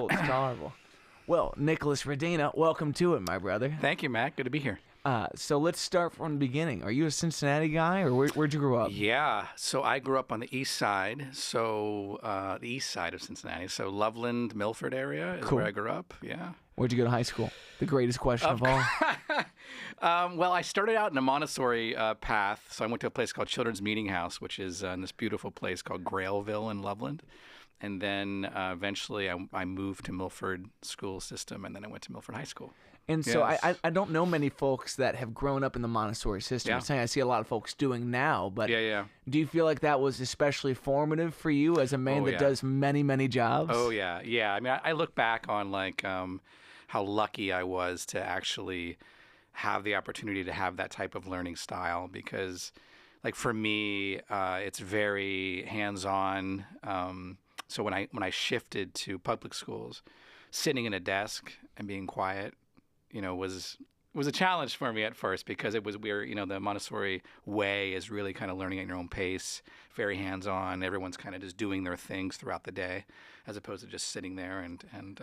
Oh, it's tolerable. Well, Nicholas Radina, welcome to it, my brother. Thank you, Matt. Good to be here. So let's start from the beginning. Are you a Cincinnati guy, or where'd you grow up? Yeah, so I grew up on the east side, the east side of Cincinnati. So Loveland, Milford area is Cool. where I grew up. Yeah. Where'd you go to high school? The greatest question of all. Well, I started out in a Montessori path. So I went to a place called Children's Meeting House, which is in this beautiful place called Grailville in Loveland. And then eventually I moved to Milford school system, and then I went to Milford High School. And so Yes. I don't know many folks that have grown up in the Montessori system. Yeah. It's something I see a lot of folks doing now. But Yeah. do you feel like that was especially formative for you as a man that does many, many jobs? Oh, yeah. Yeah. I mean, I look back on how lucky I was to actually have the opportunity to have that type of learning style because, like, for me, it's very hands-on. So when I shifted to public schools, sitting in a desk and being quiet, was a challenge for me at first because it was weird. The Montessori way is really kind of learning at your own pace, very hands-on. Everyone's kind of just doing their things throughout the day, as opposed to just sitting there and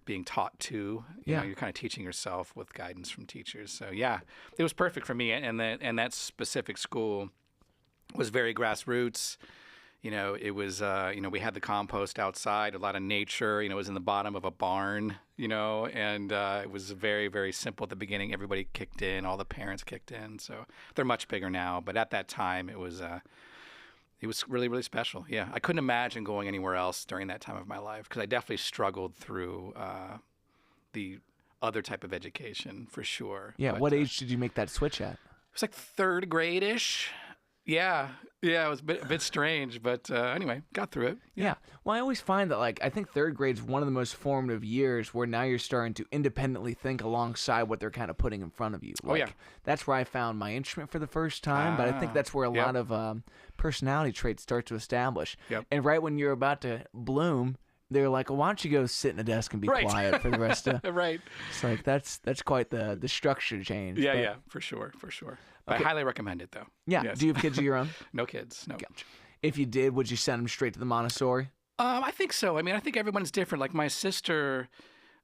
being taught to. You're kind of teaching yourself with guidance from teachers. So yeah, it was perfect for me. And that specific school was very grassroots. It was, we had the compost outside, a lot of nature, it was in the bottom of a barn, and it was very, very simple at the beginning. Everybody kicked in, all the parents kicked in. So they're much bigger now. But at that time, it was really, really special. Yeah. I couldn't imagine going anywhere else during that time of my life because I definitely struggled through the other type of education for sure. Yeah. But, what age did you make that switch at? It was like third grade-ish. Yeah, it was a bit strange, but anyway, got through it. Yeah. Well, I always find that, I think third grade's one of the most formative years where now you're starting to independently think alongside what they're kind of putting in front of you. That's where I found my instrument for the first time, but I think that's where a lot of personality traits start to establish. Yep. And right when you're about to bloom, they're like, well, why don't you go sit in a desk and be quiet for the rest of... Right. It's like, that's quite the structure change. Yeah, for sure. Okay. I highly recommend it, though. Yeah. Yes. Do you have kids of your own? No kids, no. Gotcha. If you did, would you send them straight to the Montessori? I think so. I mean, I think everyone's different. Like my sister,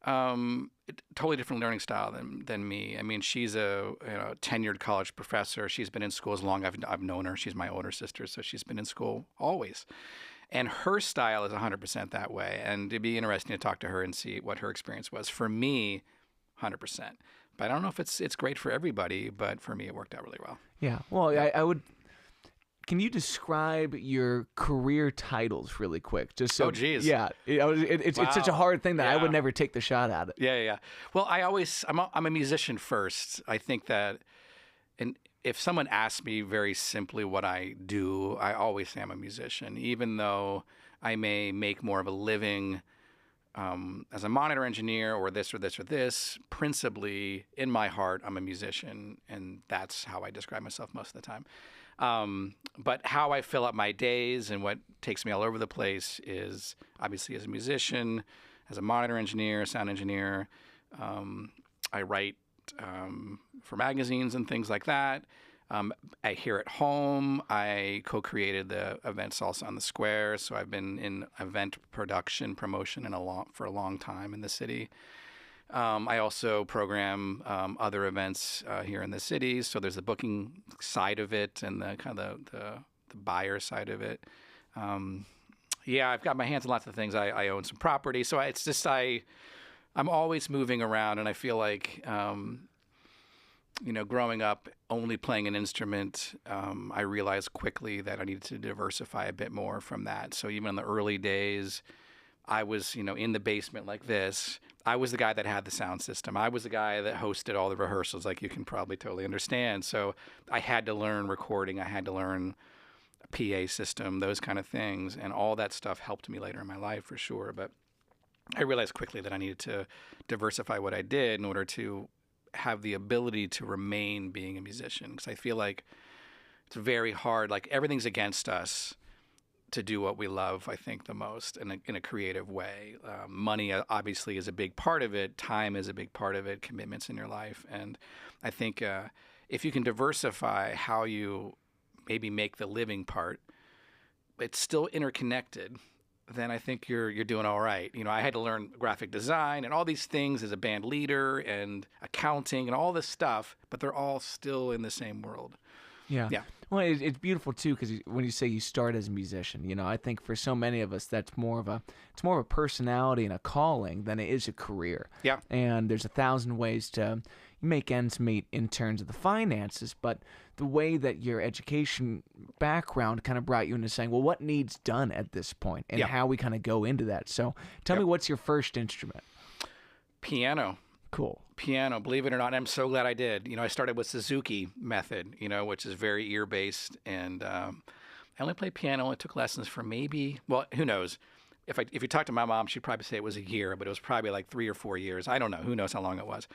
totally different learning style than me. I mean, she's a tenured college professor. She's been in school as long as I've known her. She's my older sister, so she's been in school always. And her style is 100% that way. And it'd be interesting to talk to her and see what her experience was. For me, 100%. But I don't know if it's great for everybody, but for me, it worked out really well. Yeah. Well, I would... Can you describe your career titles really quick? Just so, oh, geez. Yeah. It's such a hard thing that I would never take the shot at it. Yeah. Well, I'm a musician first. I think that, and if someone asks me very simply what I do, I always say I'm a musician, even though I may make more of a living as a monitor engineer or this or this or this. Principally, in my heart, I'm a musician, and that's how I describe myself most of the time. But how I fill up my days and what takes me all over the place is obviously as a musician, as a monitor engineer, sound engineer. I write for magazines and things like that. Here at home, I co-created the event Salsa on the Square, so I've been in event production, promotion for a long time in the city. I also program other events here in the city, so there's the booking side of it and the kind of the buyer side of it. I've got my hands on lots of things. I own some property, so it's just I'm always moving around, and I feel like growing up only playing an instrument, I realized quickly that I needed to diversify a bit more from that. So even in the early days, I was, in the basement like this. I was the guy that had the sound system. I was the guy that hosted all the rehearsals, like you can probably totally understand. So I had to learn recording. I had to learn a PA system, those kind of things. And all that stuff helped me later in my life for sure. But I realized quickly that I needed to diversify what I did in order to have the ability to remain being a musician. Because I feel like it's very hard. Like everything's against us to do what we love, I think, the most in a creative way. Money obviously is a big part of it. Time is a big part of it. Commitments in your life. And I think if you can diversify how you maybe make the living part, it's still interconnected then I think you're doing all right. I had to learn graphic design and all these things as a band leader and accounting and all this stuff, but they're all still in the same world. Yeah. Well, it's beautiful too, because when you say you start as a musician, I think for so many of us that's more of a personality and a calling than it is a career. Yeah. And there's 1,000 ways to make ends meet in terms of the finances, but the way that your education background kind of brought you into saying, well, what needs done at this point, and how we kind of go into that. So tell me, what's your first instrument? Piano. Cool. Piano, believe it or not, and I'm so glad I did. I started with Suzuki method, which is very ear-based, and I only played piano. I took lessons for who knows? If you talk to my mom, she'd probably say it was a year, but it was probably like 3 or 4 years. I don't know. Who knows how long it was?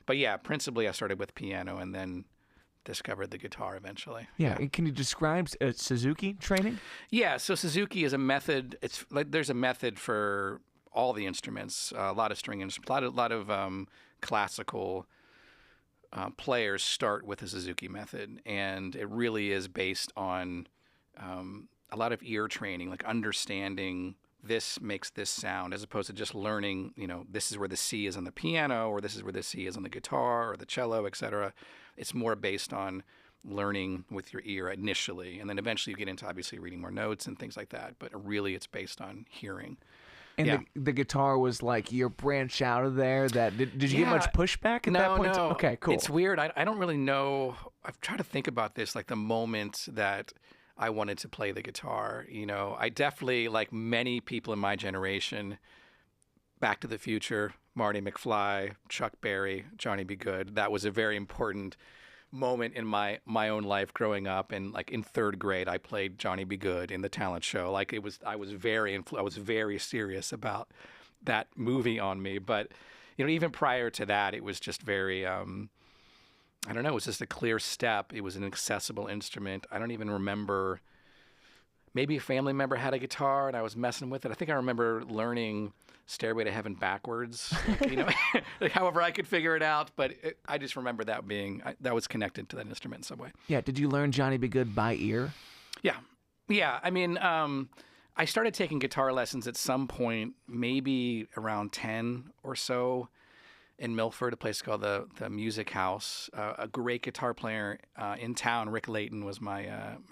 But yeah, principally I started with piano and then discovered the guitar eventually. Yeah. Can you describe Suzuki training? Yeah, so Suzuki is a method. It's like there's a method for all the instruments, a lot of string instruments, a lot of classical players start with the Suzuki method, and it really is based on a lot of ear training, like understanding this makes this sound, as opposed to just learning, this is where the C is on the piano, or this is where the C is on the guitar or the cello, etc. It's more based on learning with your ear initially, and then eventually you get into obviously reading more notes and things like that, but really it's based on hearing. And the guitar was like your branch out of there. Did you get much pushback at that point? No. Okay, cool. It's weird. I don't really know. I've tried to think about this, like the moment that I wanted to play the guitar. I definitely, like many people in my generation, Back to the Future, Marty McFly, Chuck Berry, Johnny B. Good. That was a very important moment in my own life growing up, and like in 3rd grade I played Johnny B. Good in the talent show. Like I was very serious about that movie on me. But even prior to that, it was just very I don't know, it was just a clear step. It was an accessible instrument. I don't even remember, maybe a family member had a guitar and I was messing with it. I think I remember learning Stairway to Heaven backwards, like however I could figure it out. But I just remember that that was connected to that instrument in some way. Yeah. Did you learn Johnny B. Good by ear? Yeah. I mean, I started taking guitar lessons at some point, maybe around 10 or so, in Milford, a place called the Music House. A great guitar player in town, Rick Layton, was my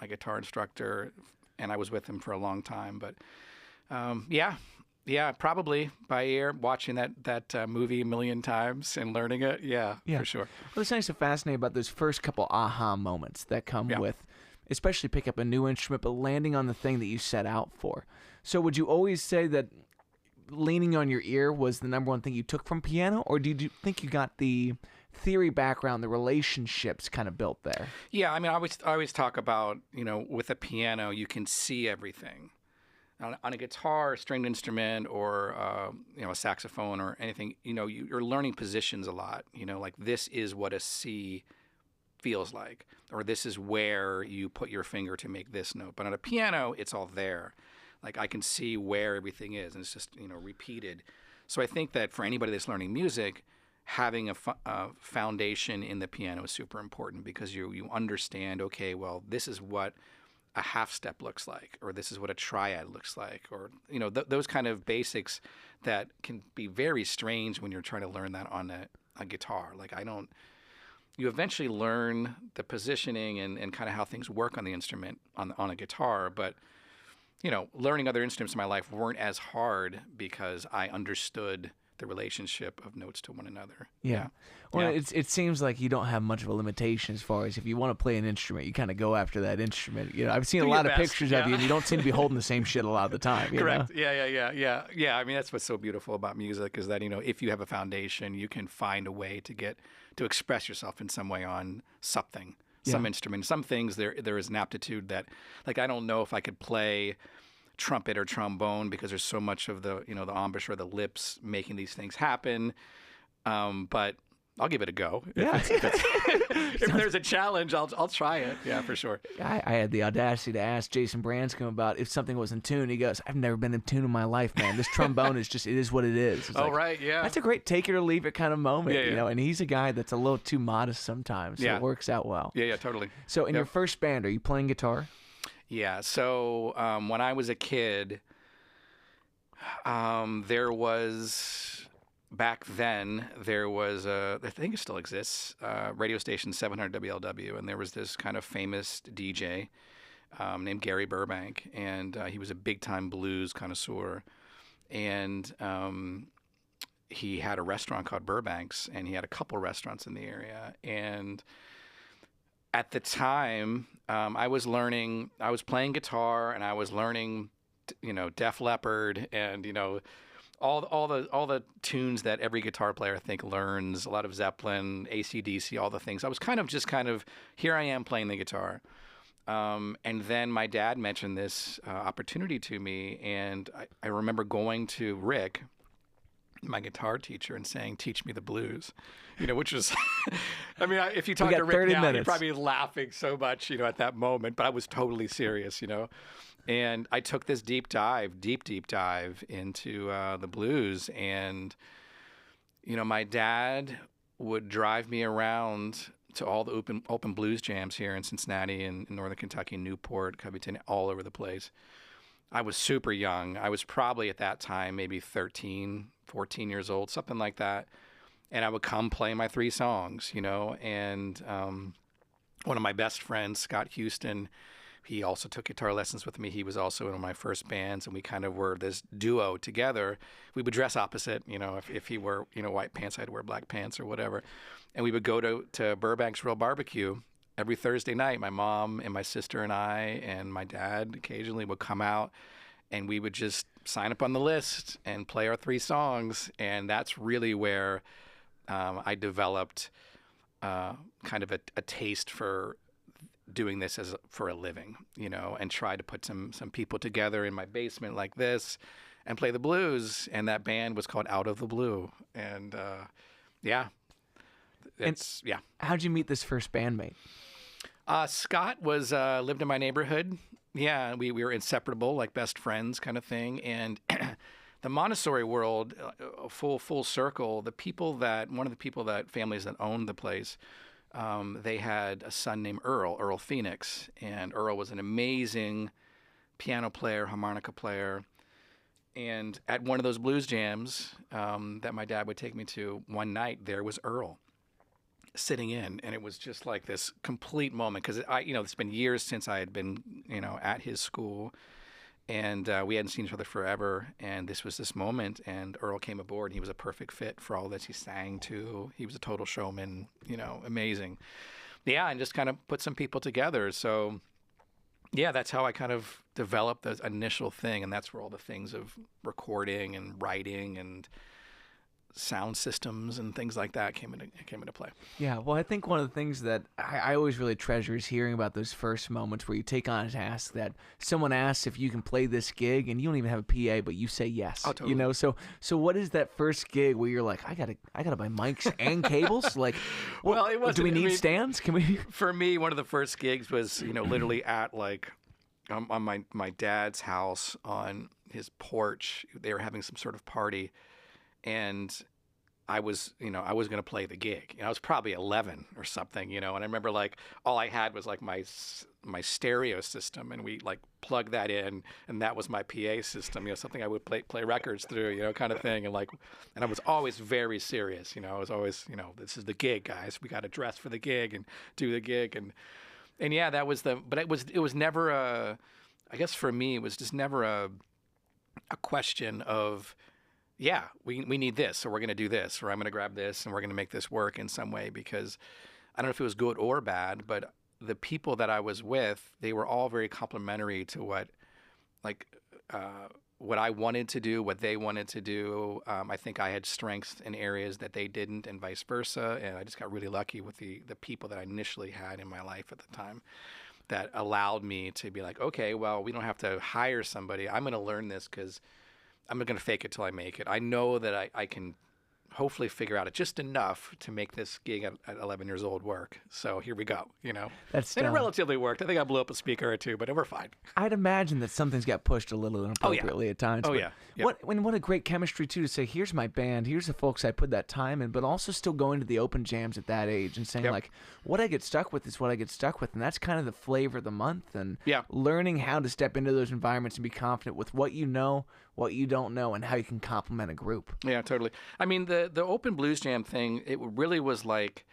guitar instructor, and I was with him for a long time. But yeah, probably by ear, watching that movie a million times and learning it. Yeah, for sure. Well, it's nice and fascinating about those first couple aha moments that come with, especially pick up a new instrument, but landing on the thing that you set out for. So would you always say that leaning on your ear was the number one thing you took from piano, or did you think you got the theory background, the relationships kind of built there? Yeah, I mean, I always talk about, with a piano, you can see everything. On a guitar, stringed instrument, or a saxophone or anything, you're learning positions a lot. Like this is what a C feels like, or this is where you put your finger to make this note. But on a piano, it's all there. Like I can see where everything is, and it's just repeated. So I think that for anybody that's learning music, having a foundation in the piano is super important, because you understand, okay, well, this is what a half step looks like, or this is what a triad looks like, or those kind of basics that can be very strange when you're trying to learn that on a guitar. Like you eventually learn the positioning and kind of how things work on the instrument on a guitar, but learning other instruments in my life weren't as hard because I understood the relationship of notes to one another. Yeah. Well, it seems like you don't have much of a limitation as far as if you want to play an instrument, you kind of go after that instrument. I've seen a lot of pictures of you, and you don't seem to be holding the same shit a lot of the time. Correct. Yeah. I mean, that's what's so beautiful about music, is that, if you have a foundation, you can find a way to express yourself in some way on something. Some instrument, some things there is an aptitude that, like, I don't know if I could play trumpet or trombone because there's so much of the the embouchure, the lips making these things happen. But I'll give it a go. If there's a challenge, I'll try it. Yeah, for sure. I had the audacity to ask Jason Branscombe about if something was in tune. He goes, "I've never been in tune in my life, man. This trombone is just, it is what it is." It's right, yeah. That's a great take it or leave it kind of moment, And he's a guy that's a little too modest sometimes, so it works out well. Yeah, totally. So in your first band, are you playing guitar? Yeah. So when I was a kid, There was, back then, there was I think it still exists, radio station 700 WLW, and there was this kind of famous DJ named Gary Burbank, and he was a big-time blues connoisseur, and he had a restaurant called Burbank's, and he had a couple restaurants in the area, and at the time, I was playing guitar, and I was learning, Def Leppard, and all the tunes that every guitar player I think learns. A lot of Zeppelin, AC/DC, all the things. I was kind of here I am playing the guitar, and then my dad mentioned this opportunity to me, and I remember going to Rick, my guitar teacher, and saying, "Teach me the blues," which was, I mean, if you talk to Rick now, he'd probably be laughing so much, at that moment, but I was totally serious, and I took this deep dive into the blues, and, my dad would drive me around to all the open blues jams here in Cincinnati and in Northern Kentucky, Newport, Covington, all over the place. I was super young. I was probably at that time maybe 13, 14 years old, something like that. And I would come play my 3 songs, and one of my best friends, Scott Houston, he also took guitar lessons with me. He was also in one of my first bands, and we kind of were this duo together. We would dress opposite, if he wore, white pants, I'd wear black pants or whatever. And we would go to Burbank's Real Barbecue every Thursday night. My mom and my sister and I and my dad occasionally would come out, and we would just sign up on the list and play our 3 songs. And that's really where I developed kind of a taste for doing this for a living, and try to put some people together in my basement like this and play the blues. And that band was called Out of the Blue. And How'd you meet this first bandmate? Scott was lived in my neighborhood. Yeah, we were inseparable, like best friends kind of thing. And the Montessori world, full circle, one of the families that owned the place, they had a son named Earl Phoenix. And Earl was an amazing piano player, harmonica player. And at one of those blues jams that my dad would take me to one night, there was Earl sitting in, and it was just like this complete moment, because it's been years since I had been at his school, and we hadn't seen each other forever, and this was this moment, and Earl came aboard, and he was a perfect fit for all that he sang too. He was a total showman, amazing. Yeah, and just kind of put some people together. So yeah, that's how I kind of developed the initial thing, and that's where all the things of recording and writing and sound systems and things like that came into play. Yeah, well, I think one of the things that I always really treasure is hearing about those first moments where you take on a task that someone asks if you can play this gig, and you don't even have a PA, but you say yes. Oh, totally. So what is that first gig where you're like, I gotta buy mics and cables? Like, well, do we need stands? Can we? For me, one of the first gigs was literally at on my dad's house on his porch. They were having some sort of party. And I was going to play the gig. I was probably 11 or something, and I remember all I had was my stereo system, and we plugged that in, and that was my PA system, something I would play records through, kind of thing. And I was always very serious, I was always, this is the gig, guys. We got to dress for the gig and do the gig. And yeah, that was but it was never I guess for me, it was just never a question of, yeah, we need this, or we're going to do this, or I'm going to grab this, and we're going to make this work in some way. Because I don't know if it was good or bad, but the people that I was with, they were all very complimentary to what I wanted to do, what they wanted to do. I think I had strengths in areas that they didn't, and vice versa. And I just got really lucky with the people that I initially had in my life at the time that allowed me to be like, okay, well, we don't have to hire somebody. I'm going to learn this because I'm going to fake it till I make it. I know that I can hopefully figure out it just enough to make this gig at 11 years old work. So here we go, That's and it relatively worked. I think I blew up a speaker or two, but we're fine. I'd imagine that something's got pushed a little inappropriately at times. Oh, yeah. Yep. What a great chemistry, too, to say, here's my band, here's the folks I put that time in, but also still going to the open jams at that age and saying, what I get stuck with is what I get stuck with. And that's kind of the flavor of the month. And learning how to step into those environments and be confident with what you know, what you don't know and how you can complement a group. Yeah, totally. I mean, the open blues jam thing, it really was like,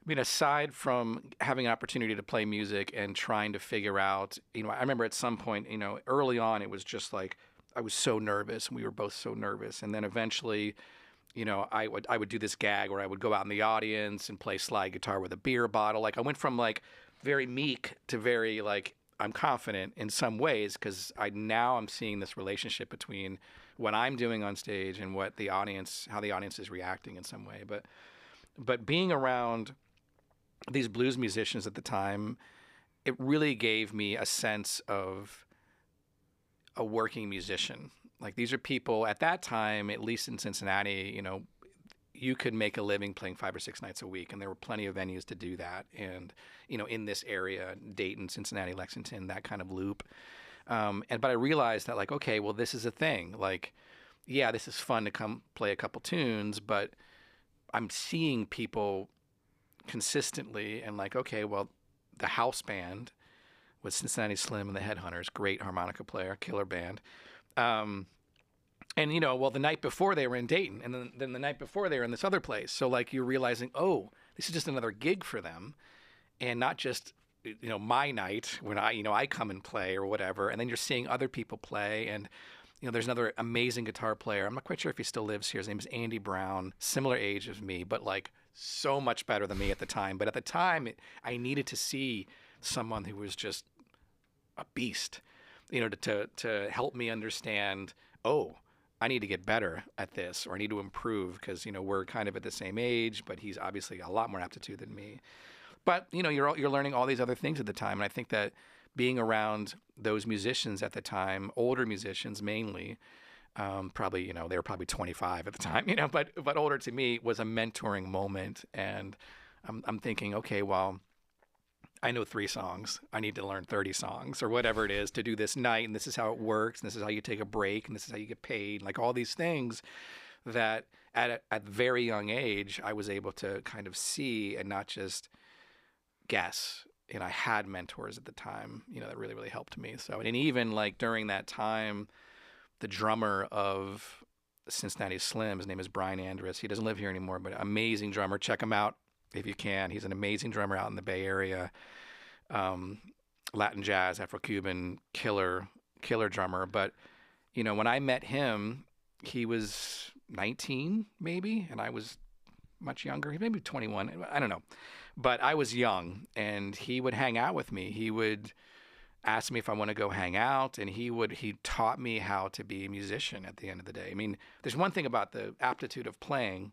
I mean, aside from having an opportunity to play music and trying to figure out, I remember at some point, early on, it was just like, I was so nervous, and we were both so nervous. And then eventually, I would do this gag where I would go out in the audience and play slide guitar with a beer bottle. Like, I went from like very meek to very like, I'm confident in some ways, because I'm seeing this relationship between what I'm doing on stage and how the audience is reacting in some way. But being around these blues musicians at the time, it really gave me a sense of a working musician. Like, these are people at that time, at least in Cincinnati, you could make a living playing 5 or 6 nights a week, and there were plenty of venues to do that. And, in this area, Dayton, Cincinnati, Lexington, that kind of loop. But I realized that, like, okay, well, this is a thing. Like, yeah, this is fun to come play a couple tunes, but I'm seeing people consistently, and like, okay, well, the house band with Cincinnati Slim and the Headhunters, great harmonica player, killer band. And, well, the night before they were in Dayton, and then the night before they were in this other place. So, like, you're realizing, oh, this is just another gig for them, and not just, my night when I come and play or whatever. And then you're seeing other people play, and, there's another amazing guitar player. I'm not quite sure if he still lives here. His name is Andy Brown, similar age as me, but, like, so much better than me at the time. But at the time, I needed to see someone who was just a beast, to help me understand, oh, I need to get better at this, or I need to improve, because, we're kind of at the same age, but he's obviously a lot more aptitude than me. But, you're learning all these other things at the time. And I think that being around those musicians at the time, older musicians mainly, probably, they were probably 25 at the time, but older to me, was a mentoring moment. And I'm thinking, okay, well, I know 3 songs. I need to learn 30 songs or whatever it is to do this night. And this is how it works. And this is how you take a break. And this is how you get paid. Like, all these things that at very young age, I was able to kind of see and not just guess. And I had mentors at the time, that really, really helped me. So, and even like during that time, the drummer of Cincinnati Slim, his name is Brian Andrus. He doesn't live here anymore, but amazing drummer. Check him out if you can. He's an amazing drummer out in the Bay Area. Latin jazz, Afro-Cuban, killer drummer. But, when I met him, he was 19 maybe, and I was much younger. He may be 21. I don't know. But I was young, and he would hang out with me. He would ask me if I want to go hang out, and he taught me how to be a musician at the end of the day. I mean, there's one thing about the aptitude of playing,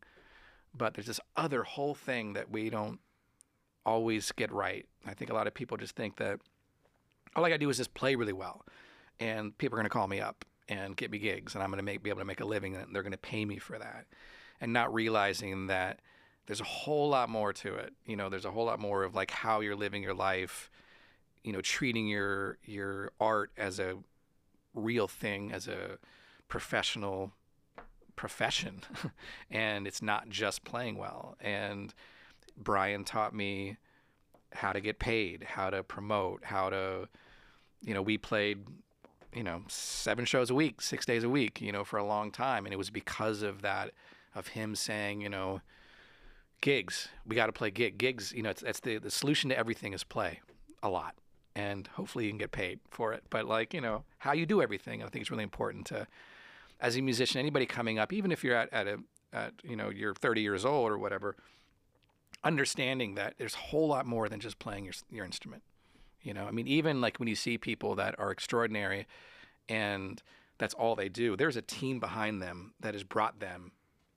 but there's this other whole thing that we don't always get right. I think a lot of people just think that all I got to do is just play really well, and people are going to call me up and get me gigs, and I'm going to be able to make a living, and they're going to pay me for that, and not realizing that there's a whole lot more to it. There's a whole lot more of like how you're living your life, treating your art as a real thing, as a professional profession. And it's not just playing well. And Brian taught me how to get paid, how to promote, how to, we played, 7 shows a week, 6 days a week, for a long time. And it was because of that, of him saying, gigs, we got to play gigs. That's the solution to everything is play a lot. And hopefully you can get paid for it. But like, how you do everything, I think it's really important to, as a musician, anybody coming up, even if you're at you're 30 years old or whatever, understanding that there's a whole lot more than just playing your instrument. I mean, even like when you see people that are extraordinary and that's all they do, there's a team behind them that has brought them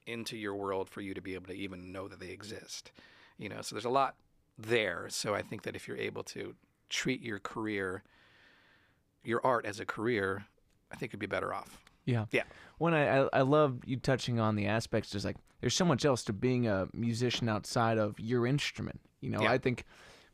into your world for you to be able to even know that they exist. So there's a lot there. So I think that if you're able to treat your career, your art as a career, I think you'd be better off. Yeah. Yeah. When I love you touching on the aspects, just like there's so much else to being a musician outside of your instrument. Yeah. I think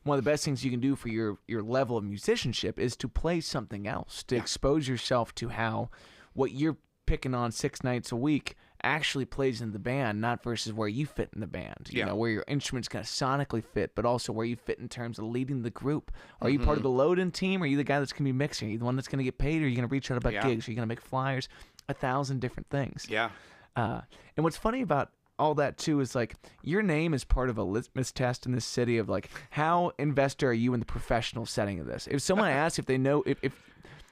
one of the best things you can do for your level of musicianship is to play something else, to expose yourself to how what you're picking on 6 nights a week actually plays in the band, not versus where you fit in the band. You know, where your instruments kind of sonically fit, but also where you fit in terms of leading the group. Are you part of the load-in team? Are you the guy that's going to be mixing? Are you the one that's going to get paid? Or are you going to reach out about gigs? Are you going to make flyers? 1,000 different things. Yeah. And what's funny about all that too is like your name is part of a litmus test in this city of like how invested are you in the professional setting of this. If someone asks if they know if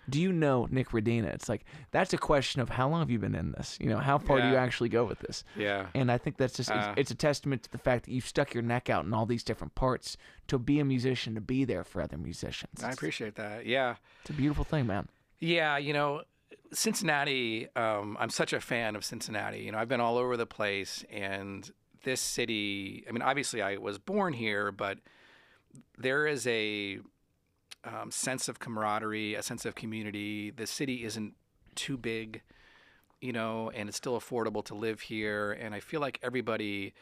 do you know Nick Radina, it's like that's a question of how long have you been in this, you know, how far do you actually go with this. And I think that's just it's a testament to the fact that you've stuck your neck out in all these different parts to be a musician, to be there for other musicians. I appreciate that. It's a beautiful thing, man. You know, Cincinnati, I'm such a fan of Cincinnati. You know, I've been all over the place, and this city, I mean, obviously I was born here, but there is a sense of camaraderie, a sense of community. The city isn't too big, you know, and it's still affordable to live here. And I feel like everybody,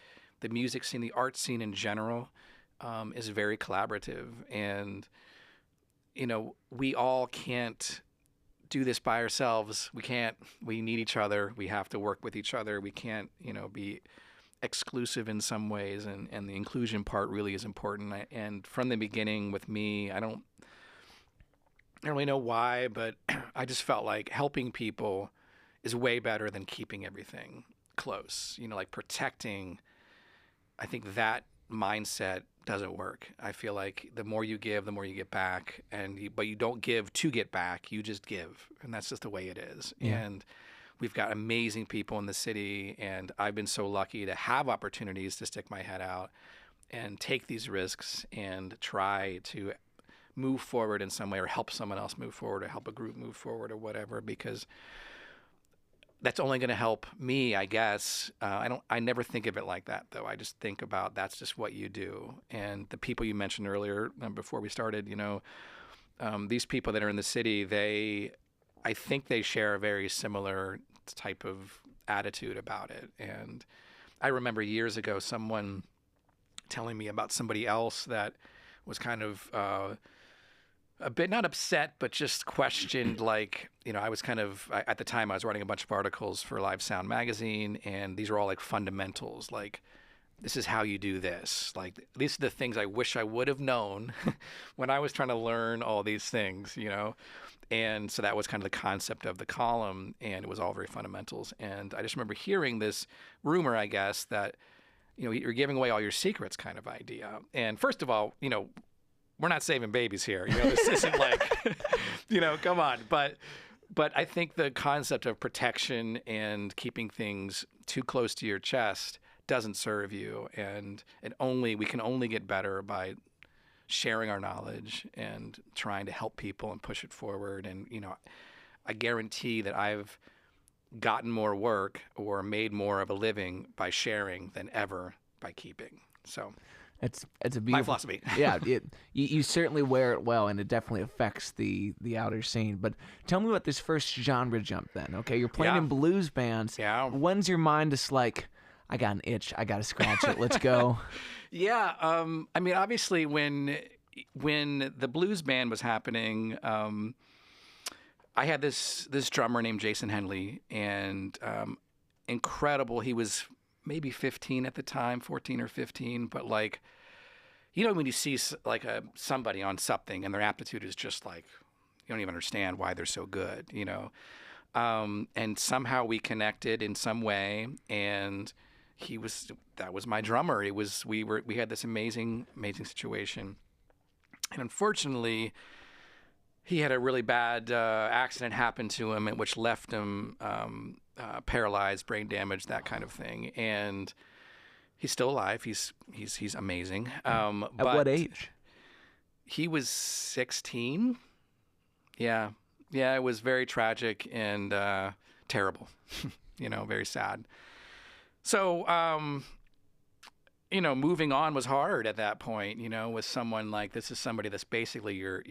the music scene, the art scene in general, is very collaborative. And, you know, we all can't do this by ourselves. We need each other. We have to work with each other. We can't, you know, be exclusive in some ways, and the inclusion part really is important. And from the beginning with me, I don't really know why, but I just felt like helping people is way better than keeping everything close. You know, like protecting, I think that mindset doesn't work. I feel like the more you give, the more you get back, but you don't give to get back. You just give, and that's just the way it is. And we've got amazing people in the city, and I've been so lucky to have opportunities to stick my head out and take these risks and try to move forward in some way, or help someone else move forward, or help a group move forward, or whatever, because that's only going to help me, I guess. I never think of it like that, though. I just think about that's just what you do. And the people you mentioned earlier, before we started, you know, these people that are in the city, I think they share a very similar type of attitude about it. And I remember years ago someone telling me about somebody else that was kind of a bit not upset, but just questioned, like, you know, I was kind of, at the time I was writing a bunch of articles for Live Sound magazine, and these are all like fundamentals, like, this is how you do this. Like, these are the things I wish I would have known when I was trying to learn all these things, you know? And so that was kind of the concept of the column, and it was all very fundamentals. And I just remember hearing this rumor, I guess, that, you know, you're giving away all your secrets kind of idea. And first of all, you know, we're not saving babies here. You know, this isn't like, you know, come on. But I think the concept of protection and keeping things too close to your chest doesn't serve you. And we can only get better by sharing our knowledge and trying to help people and push it forward. And, you know, I guarantee that I've gotten more work or made more of a living by sharing than ever by keeping. So it's a beautiful, my philosophy. Yeah, you certainly wear it well, and it definitely affects the outer scene. But tell me about this first genre jump then. Okay, you're playing in blues bands. Yeah. When's your mind just like, I got an itch, I got to scratch it, let's go? Yeah, I mean, obviously when the blues band was happening, I had this drummer named Jason Henley, and incredible. He was maybe 15 at the time, 14 or 15, but like, you know, when you see like somebody on something and their aptitude is just like, you don't even understand why they're so good, you know. And somehow we connected in some way, and that was my drummer. We had this amazing situation. And unfortunately, he had a really bad accident happen to him, which left him paralyzed, brain damage, that kind of thing. And he's still alive. He's amazing. At what age? He was 16. Yeah. It was very tragic and terrible. You know, very sad. So, you know, moving on was hard at that point. You know, with someone like this is somebody that's basically your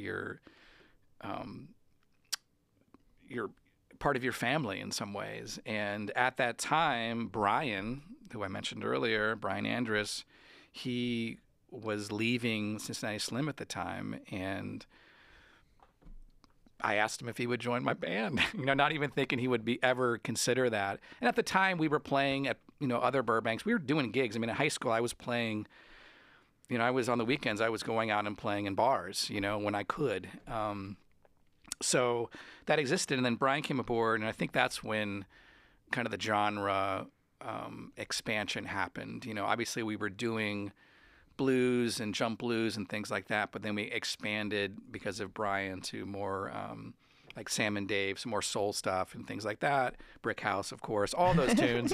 part of your family in some ways. And at that time, Brian, who I mentioned earlier, Brian Andrus, he was leaving Cincinnati Slim at the time, and I asked him if he would join my band, not even thinking he would ever consider that. And at the time we were playing at, other Burbanks. We were doing gigs. I mean, in high school I was playing, I was on the weekends, I was going out and playing in bars, when I could. So that existed. And then Brian came aboard, and I think that's when kind of the genre expansion happened. Obviously we were doing blues and jump blues and things like that, but then we expanded because of Brian to more like Sam and Dave, some more soul stuff and things like that. Brick House, of course, all those tunes,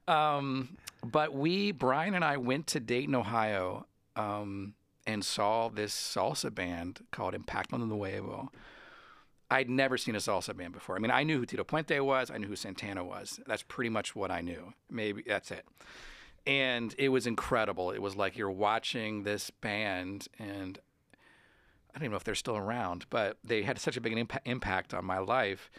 But Brian and I went to Dayton, Ohio, and saw this salsa band called Impacto de Nuevo. I'd never seen a salsa band before. I mean, I knew who Tito Puente was. I knew who Santana was. That's pretty much what I knew. Maybe that's it. And it was incredible. It was like you're watching this band, and I don't even know if they're still around, but they had such a big impact on my life.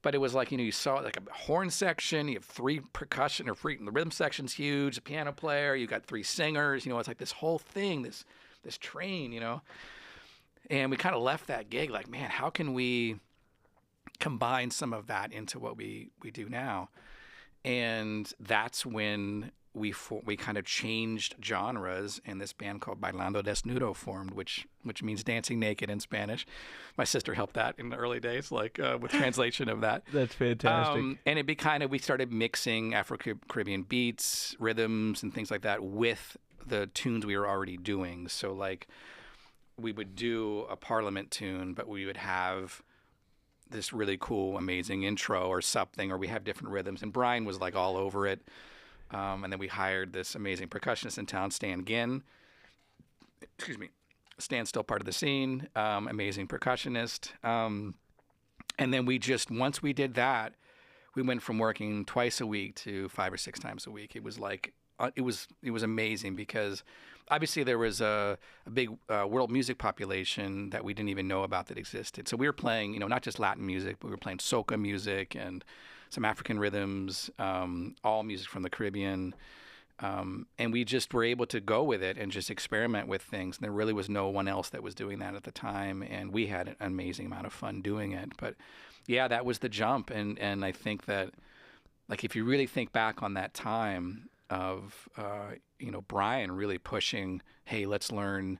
But it was like, you saw like a horn section, you have 3 percussion or 3, the rhythm section's huge, a piano player, you got 3 singers, it's like this whole thing, this train, And we kind of left that gig like, man, how can we combine some of that into what we do now? And that's when we kind of changed genres, and this band called Bailando Desnudo formed, which means dancing naked in Spanish. My sister helped that in the early days, like with translation of that. That's fantastic. And we started mixing Afro-Caribbean beats, rhythms, and things like that with the tunes we were already doing. So like we would do a Parliament tune, but we would have this really cool, amazing intro or something, or we have different rhythms. And Brian was like all over it. And then we hired this amazing percussionist in town, Stan Ginn. Excuse me. Stan's still part of the scene, amazing percussionist. And then once we did that, we went from working twice a week to 5 or 6 times a week. It was like, it was amazing because obviously there was a big world music population that we didn't even know about that existed. So we were playing, not just Latin music, but we were playing soca music and some African rhythms, all music from the Caribbean. And we just were able to go with it and just experiment with things. And there really was no one else that was doing that at the time. And we had an amazing amount of fun doing it. But yeah, that was the jump. And I think that, like, if you really think back on that time of, Brian really pushing, hey, let's learn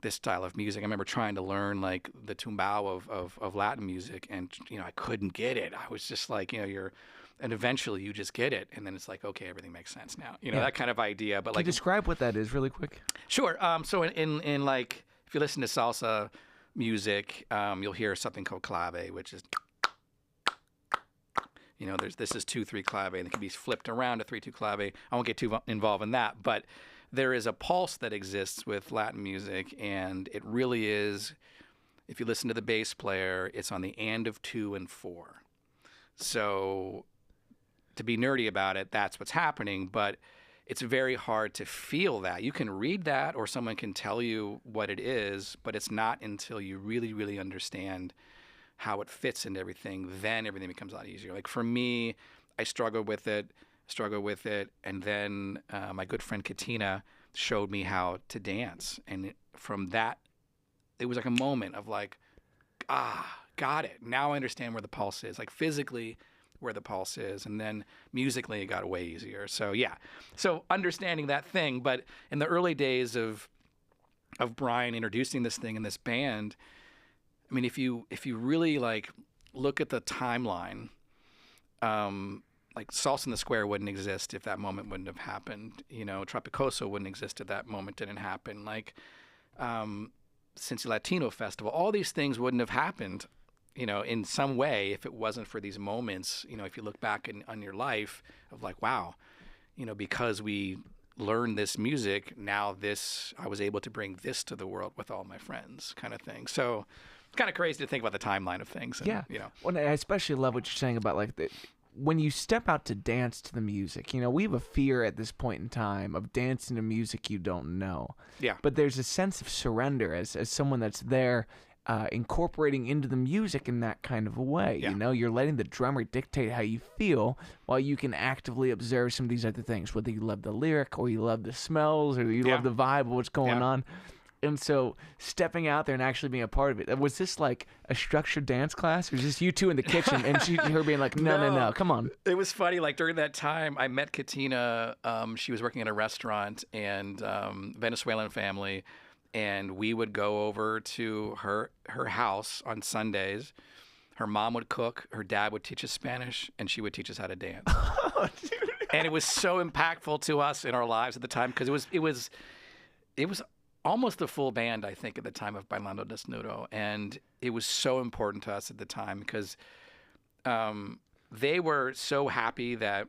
this style of music. I remember trying to learn like the tumbao of Latin music, and I couldn't get it. I was just like, and eventually you just get it, and then it's like, okay, everything makes sense now. That kind of idea. But Can you describe what that is really quick? Sure. So in like, if you listen to salsa music, you'll hear something called clave, which is, this is 2-3 clave, and it can be flipped around to 3-2 clave. I won't get too involved in that, but there is a pulse that exists with Latin music, and it really is, if you listen to the bass player, it's on the and of 2 and 4. So to be nerdy about it, that's what's happening, but it's very hard to feel that. You can read that, or someone can tell you what it is, but it's not until you really, really understand how it fits into everything, then everything becomes a lot easier. Like for me, I struggled with it, and then my good friend Katina showed me how to dance, and from that, it was like a moment of like, got it. Now I understand where the pulse is, like physically where the pulse is, and then musically it got way easier. So yeah, so understanding that thing. But in the early days of Brian introducing this thing in this band, I mean, if you really like look at the timeline, like Salsa in the Square wouldn't exist if that moment wouldn't have happened. Tropicoso wouldn't exist if that moment didn't happen. Like, Cincy Latino Festival, all these things wouldn't have happened, in some way if it wasn't for these moments. If you look back on your life of like, wow, because we learned this music, now I was able to bring this to the world with all my friends, kind of thing. So it's kind of crazy to think about the timeline of things. And, yeah. Well, I especially love what you're saying about like when you step out to dance to the music, we have a fear at this point in time of dancing to music you don't know. Yeah. But there's a sense of surrender as someone that's there, incorporating into the music in that kind of a way. Yeah. You're letting the drummer dictate how you feel while you can actively observe some of these other things, whether you love the lyric or you love the smells or you love the vibe of what's going on. And so stepping out there and actually being a part of it, was this like a structured dance class? Or was this you two in the kitchen and her being like, no, come on? It was funny. Like during that time, I met Katina. She was working at a restaurant and Venezuelan family. And we would go over to her house on Sundays. Her mom would cook, her dad would teach us Spanish, and she would teach us how to dance. Oh, dude. And it was so impactful to us in our lives at the time because it was almost a full band, I think, at the time of Bailando Desnudo. And it was so important to us at the time because they were so happy that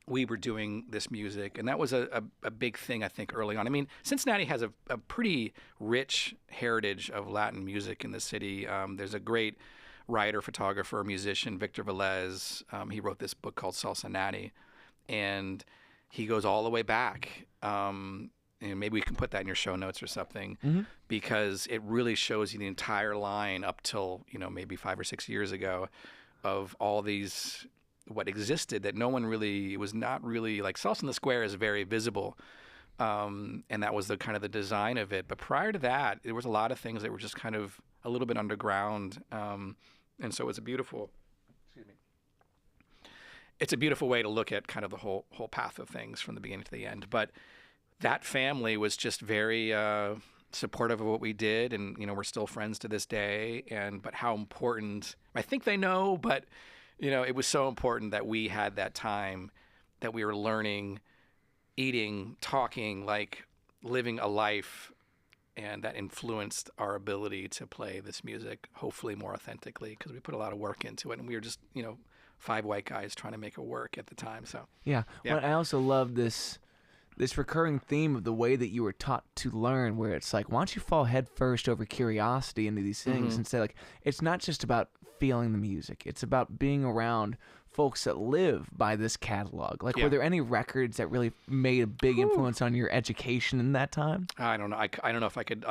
we were doing this music. And that was a big thing, I think, early on. I mean, Cincinnati has a pretty rich heritage of Latin music in the city. There's a great writer, photographer, musician, Victor Velez. He wrote this book called Salsa Natty. And he goes all the way back. And maybe we can put that in your show notes or something, because it really shows you the entire line up till, maybe 5 or 6 years ago of all these, what existed that no one really, it was not really, like Salsa in the Square is very visible. And that was the kind of the design of it. But prior to that, there was a lot of things that were just kind of a little bit underground. And so it's a beautiful way to look at kind of the whole path of things from the beginning to the end. But that family was just very supportive of what we did, and we're still friends to this day. But how important, I think they know, but it was so important that we had that time, that we were learning, eating, talking, like living a life, and that influenced our ability to play this music hopefully more authentically, because we put a lot of work into it, and we were just 5 white guys trying to make it work at the time. So yeah. Well, I also love this recurring theme of the way that you were taught to learn, where it's like, why don't you fall head first over curiosity into these things and say, like, it's not just about feeling the music, it's about being around folks that live by this catalog. Like, were there any records that really made a big influence on your education in that time? I don't know. I don't know if I could.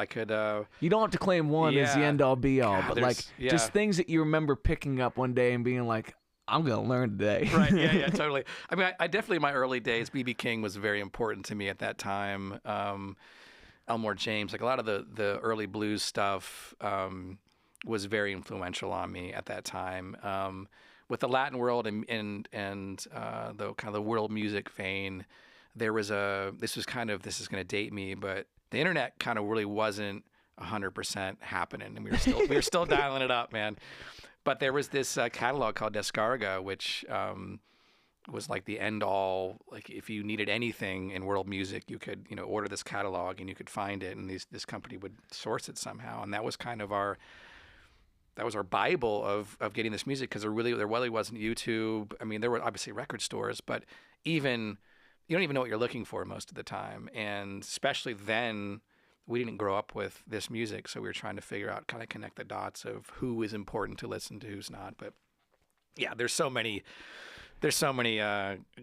You don't have to claim one as the end all be all, but like just things that you remember picking up one day and being like, I'm going to learn today. Right. Yeah, totally. I mean, I definitely, in my early days, B.B. King was very important to me at that time. Elmore James, like a lot of the early blues stuff was very influential on me at that time. With the Latin world and the kind of the world music vein, this is going to date me, but the internet kind of really wasn't 100% happening, and we were still dialing it up, man. But there was this catalog called Descarga, which was like the end all. Like if you needed anything in world music, you could order this catalog and you could find it, and this company would source it somehow. And that was kind of our Bible of getting this music, because there really wasn't YouTube. I mean, there were obviously record stores, but even you don't even know what you're looking for most of the time. And especially then, we didn't grow up with this music, so we were trying to figure out, kind of connect the dots of who is important to listen to, who's not. But yeah, there's so many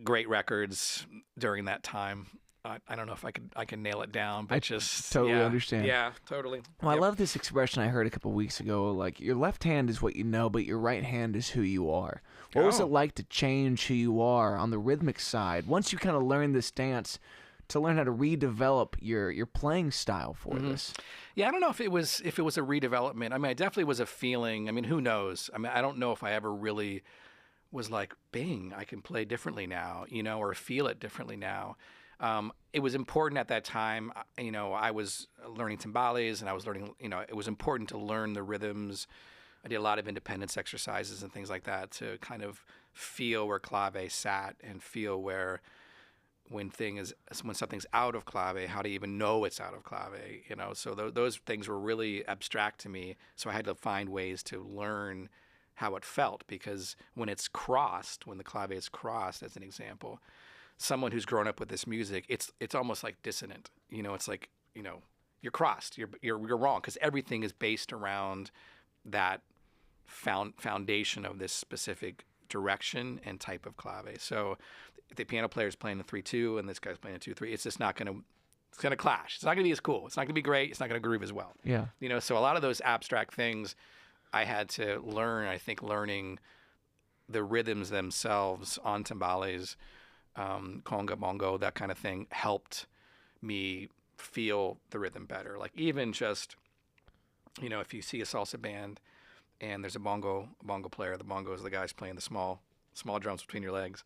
great records during that time. I don't know if I can nail it down, but I totally understand. Yeah, totally. Well, I love this expression I heard a couple weeks ago. Like, your left hand is what you know, but your right hand is who you are. What was it like to change who you are on the rhythmic side once you kind of learned this dance, to learn how to redevelop your playing style for this? Yeah, I don't know if it was a redevelopment. I mean, it definitely was a feeling. I mean, who knows? I mean, I don't know if I ever really was like, bing, I can play differently now, or feel it differently now. It was important at that time. I was learning timbales, and I was learning, it was important to learn the rhythms. I did a lot of independence exercises and things like that to kind of feel where clave sat, and feel where, when something's out of clave, how do you even know it's out of clave? So those things were really abstract to me. So I had to find ways to learn how it felt, because when the clave is crossed, as an example, someone who's grown up with this music, it's almost like dissonant. It's like, you're crossed, you're wrong, because everything is based around that foundation of this specific direction and type of clave. So if the piano player is playing a 3-2 and this guy's playing a 2-3, it's just not going to clash. It's not going to be as cool. It's not going to be great. It's not going to groove as well. Yeah. So a lot of those abstract things I had to learn. I think learning the rhythms themselves on timbales, conga, bongo, that kind of thing helped me feel the rhythm better. Like even just, if you see a salsa band and there's a bongo player, the bongo is the guys playing the small drums between your legs.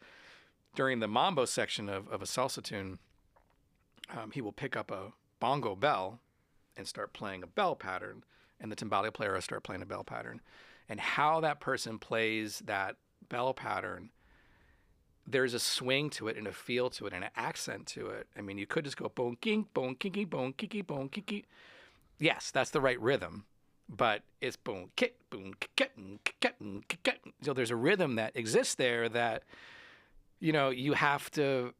During the mambo section of a salsa tune, he will pick up a bongo bell and start playing a bell pattern, and the timbale player will start playing a bell pattern. And how that person plays that bell pattern, there's a swing to it and a feel to it and an accent to it. I mean, you could just go bone kink, bone kinky, bone kinky, bone kinky. Yes, that's the right rhythm, but it's boom kick, boom kick, boom kick, boom kick. So there's a rhythm that exists there that, you have to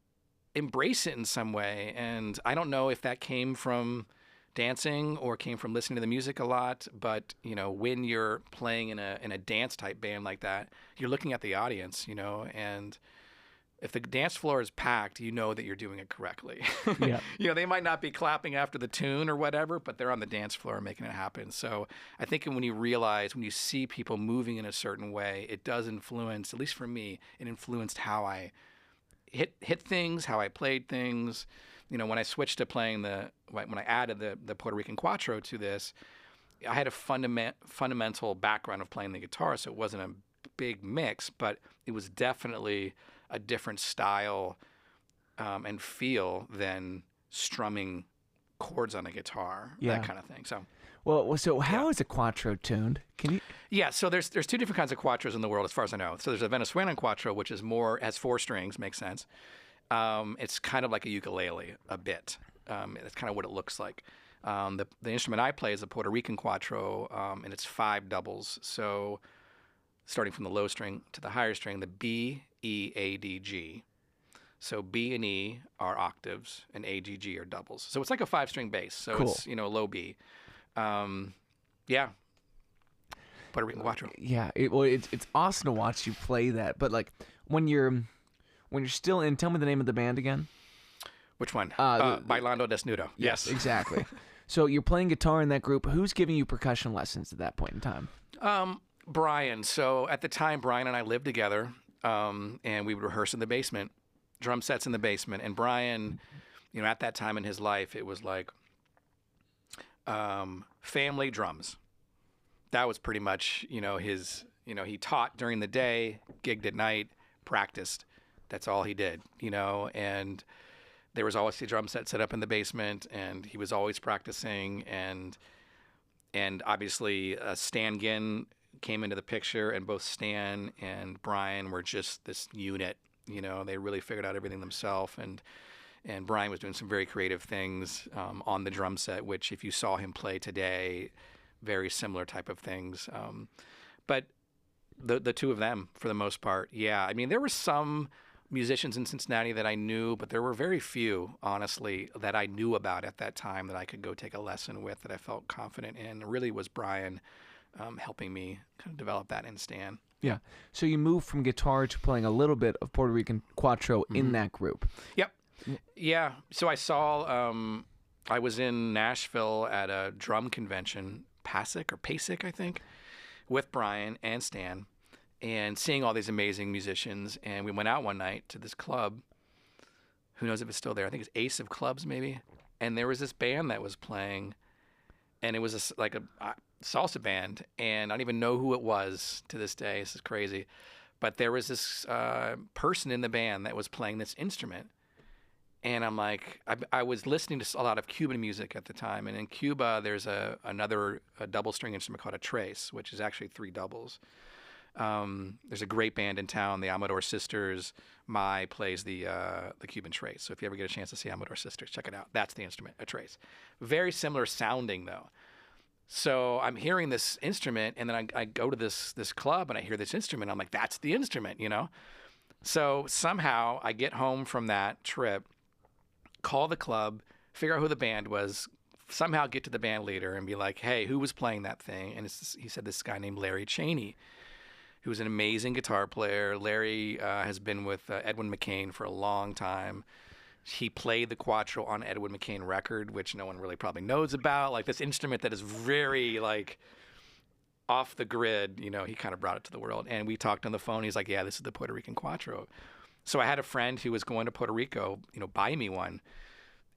embrace it in some way. And I don't know if that came from dancing or came from listening to the music a lot, but when you're playing in a dance type band like that, you're looking at the audience, and if the dance floor is packed, you know that you're doing it correctly. Yeah. They might not be clapping after the tune or whatever, but they're on the dance floor making it happen. So I think when you see people moving in a certain way, it does influence, at least for me, it influenced how I hit things, how I played things. When I switched to playing when I added the Puerto Rican Cuatro to this, I had a fundamental background of playing the guitar, so it wasn't a big mix, but it was definitely a different style and feel than strumming chords on a guitar, that kind of thing. So how is a Cuatro tuned? Can you? Yeah, so there's two different kinds of Cuatros in the world, as far as I know. So there's a Venezuelan Cuatro, which is has 4 strings, makes sense. It's kind of like a ukulele, a bit. That's kind of what it looks like. The instrument I play is a Puerto Rican Cuatro, and it's 5 doubles. So starting from the low string to the higher string, the B, E, A, D, G. So B and E are octaves, and A, G, G are doubles. So it's like a 5-string bass. So cool. It's low B. Yeah. Puerto Rican Cuatro. Yeah. It's awesome to watch you play that. But like when you're still in, tell me the name of the band again. Which one? Bailando Desnudo. Yes, exactly. So you're playing guitar in that group. Who's giving you percussion lessons at that point in time? Brian. So at the time, Brian and I lived together, and we would rehearse in the basement, drum sets in the basement. And Brian, at that time in his life, it was like family drums. That was pretty much, his, he taught during the day, gigged at night, practiced. That's all he did, and there was always a drum set up in the basement, and he was always practicing. And obviously Stan Ginn came into the picture, and both Stan and Brian were just this unit. They really figured out everything themselves. And Brian was doing some very creative things on the drum set, which if you saw him play today, very similar type of things. But the two of them, for the most part, yeah. I mean, there were some musicians in Cincinnati that I knew, but there were very few, honestly, that I knew about at that time that I could go take a lesson with, that I felt confident in. It really was Brian helping me kind of develop that in Stan. Yeah. So you moved from guitar to playing a little bit of Puerto Rican Cuatro in that group. Yep. Yeah. So I saw, I was in Nashville at a drum convention, PASIC, I think, with Brian and Stan, and seeing all these amazing musicians. And we went out one night to this club. Who knows if it's still there? I think it's Ace of Clubs, maybe. And there was this band that was playing, and it was like a salsa band, and I don't even know who it was to this day. This is crazy. But there was this person in the band that was playing this instrument. And I'm like, I was listening to a lot of Cuban music at the time. And in Cuba, there's another double string instrument called a tres, which is actually 3 doubles. There's a great band in town, the Amador Sisters. Mai plays the Cuban tres. So if you ever get a chance to see Amador Sisters, check it out. That's the instrument, a tres. Very similar sounding, though. So I'm hearing this instrument, and then I go to this club, and I hear this instrument. I'm like, that's the instrument, So somehow I get home from that trip, call the club, figure out who the band was, somehow get to the band leader and be like, hey, who was playing that thing? And he said this guy named Larry Cheney, who was an amazing guitar player. Larry has been with Edwin McCain for a long time. He played the Cuatro on Edwin McCain record, which no one really probably knows about. Like this instrument that is very like off the grid, he kind of brought it to the world. And we talked on the phone. He's like, yeah, this is the Puerto Rican Cuatro. So I had a friend who was going to Puerto Rico, buy me one.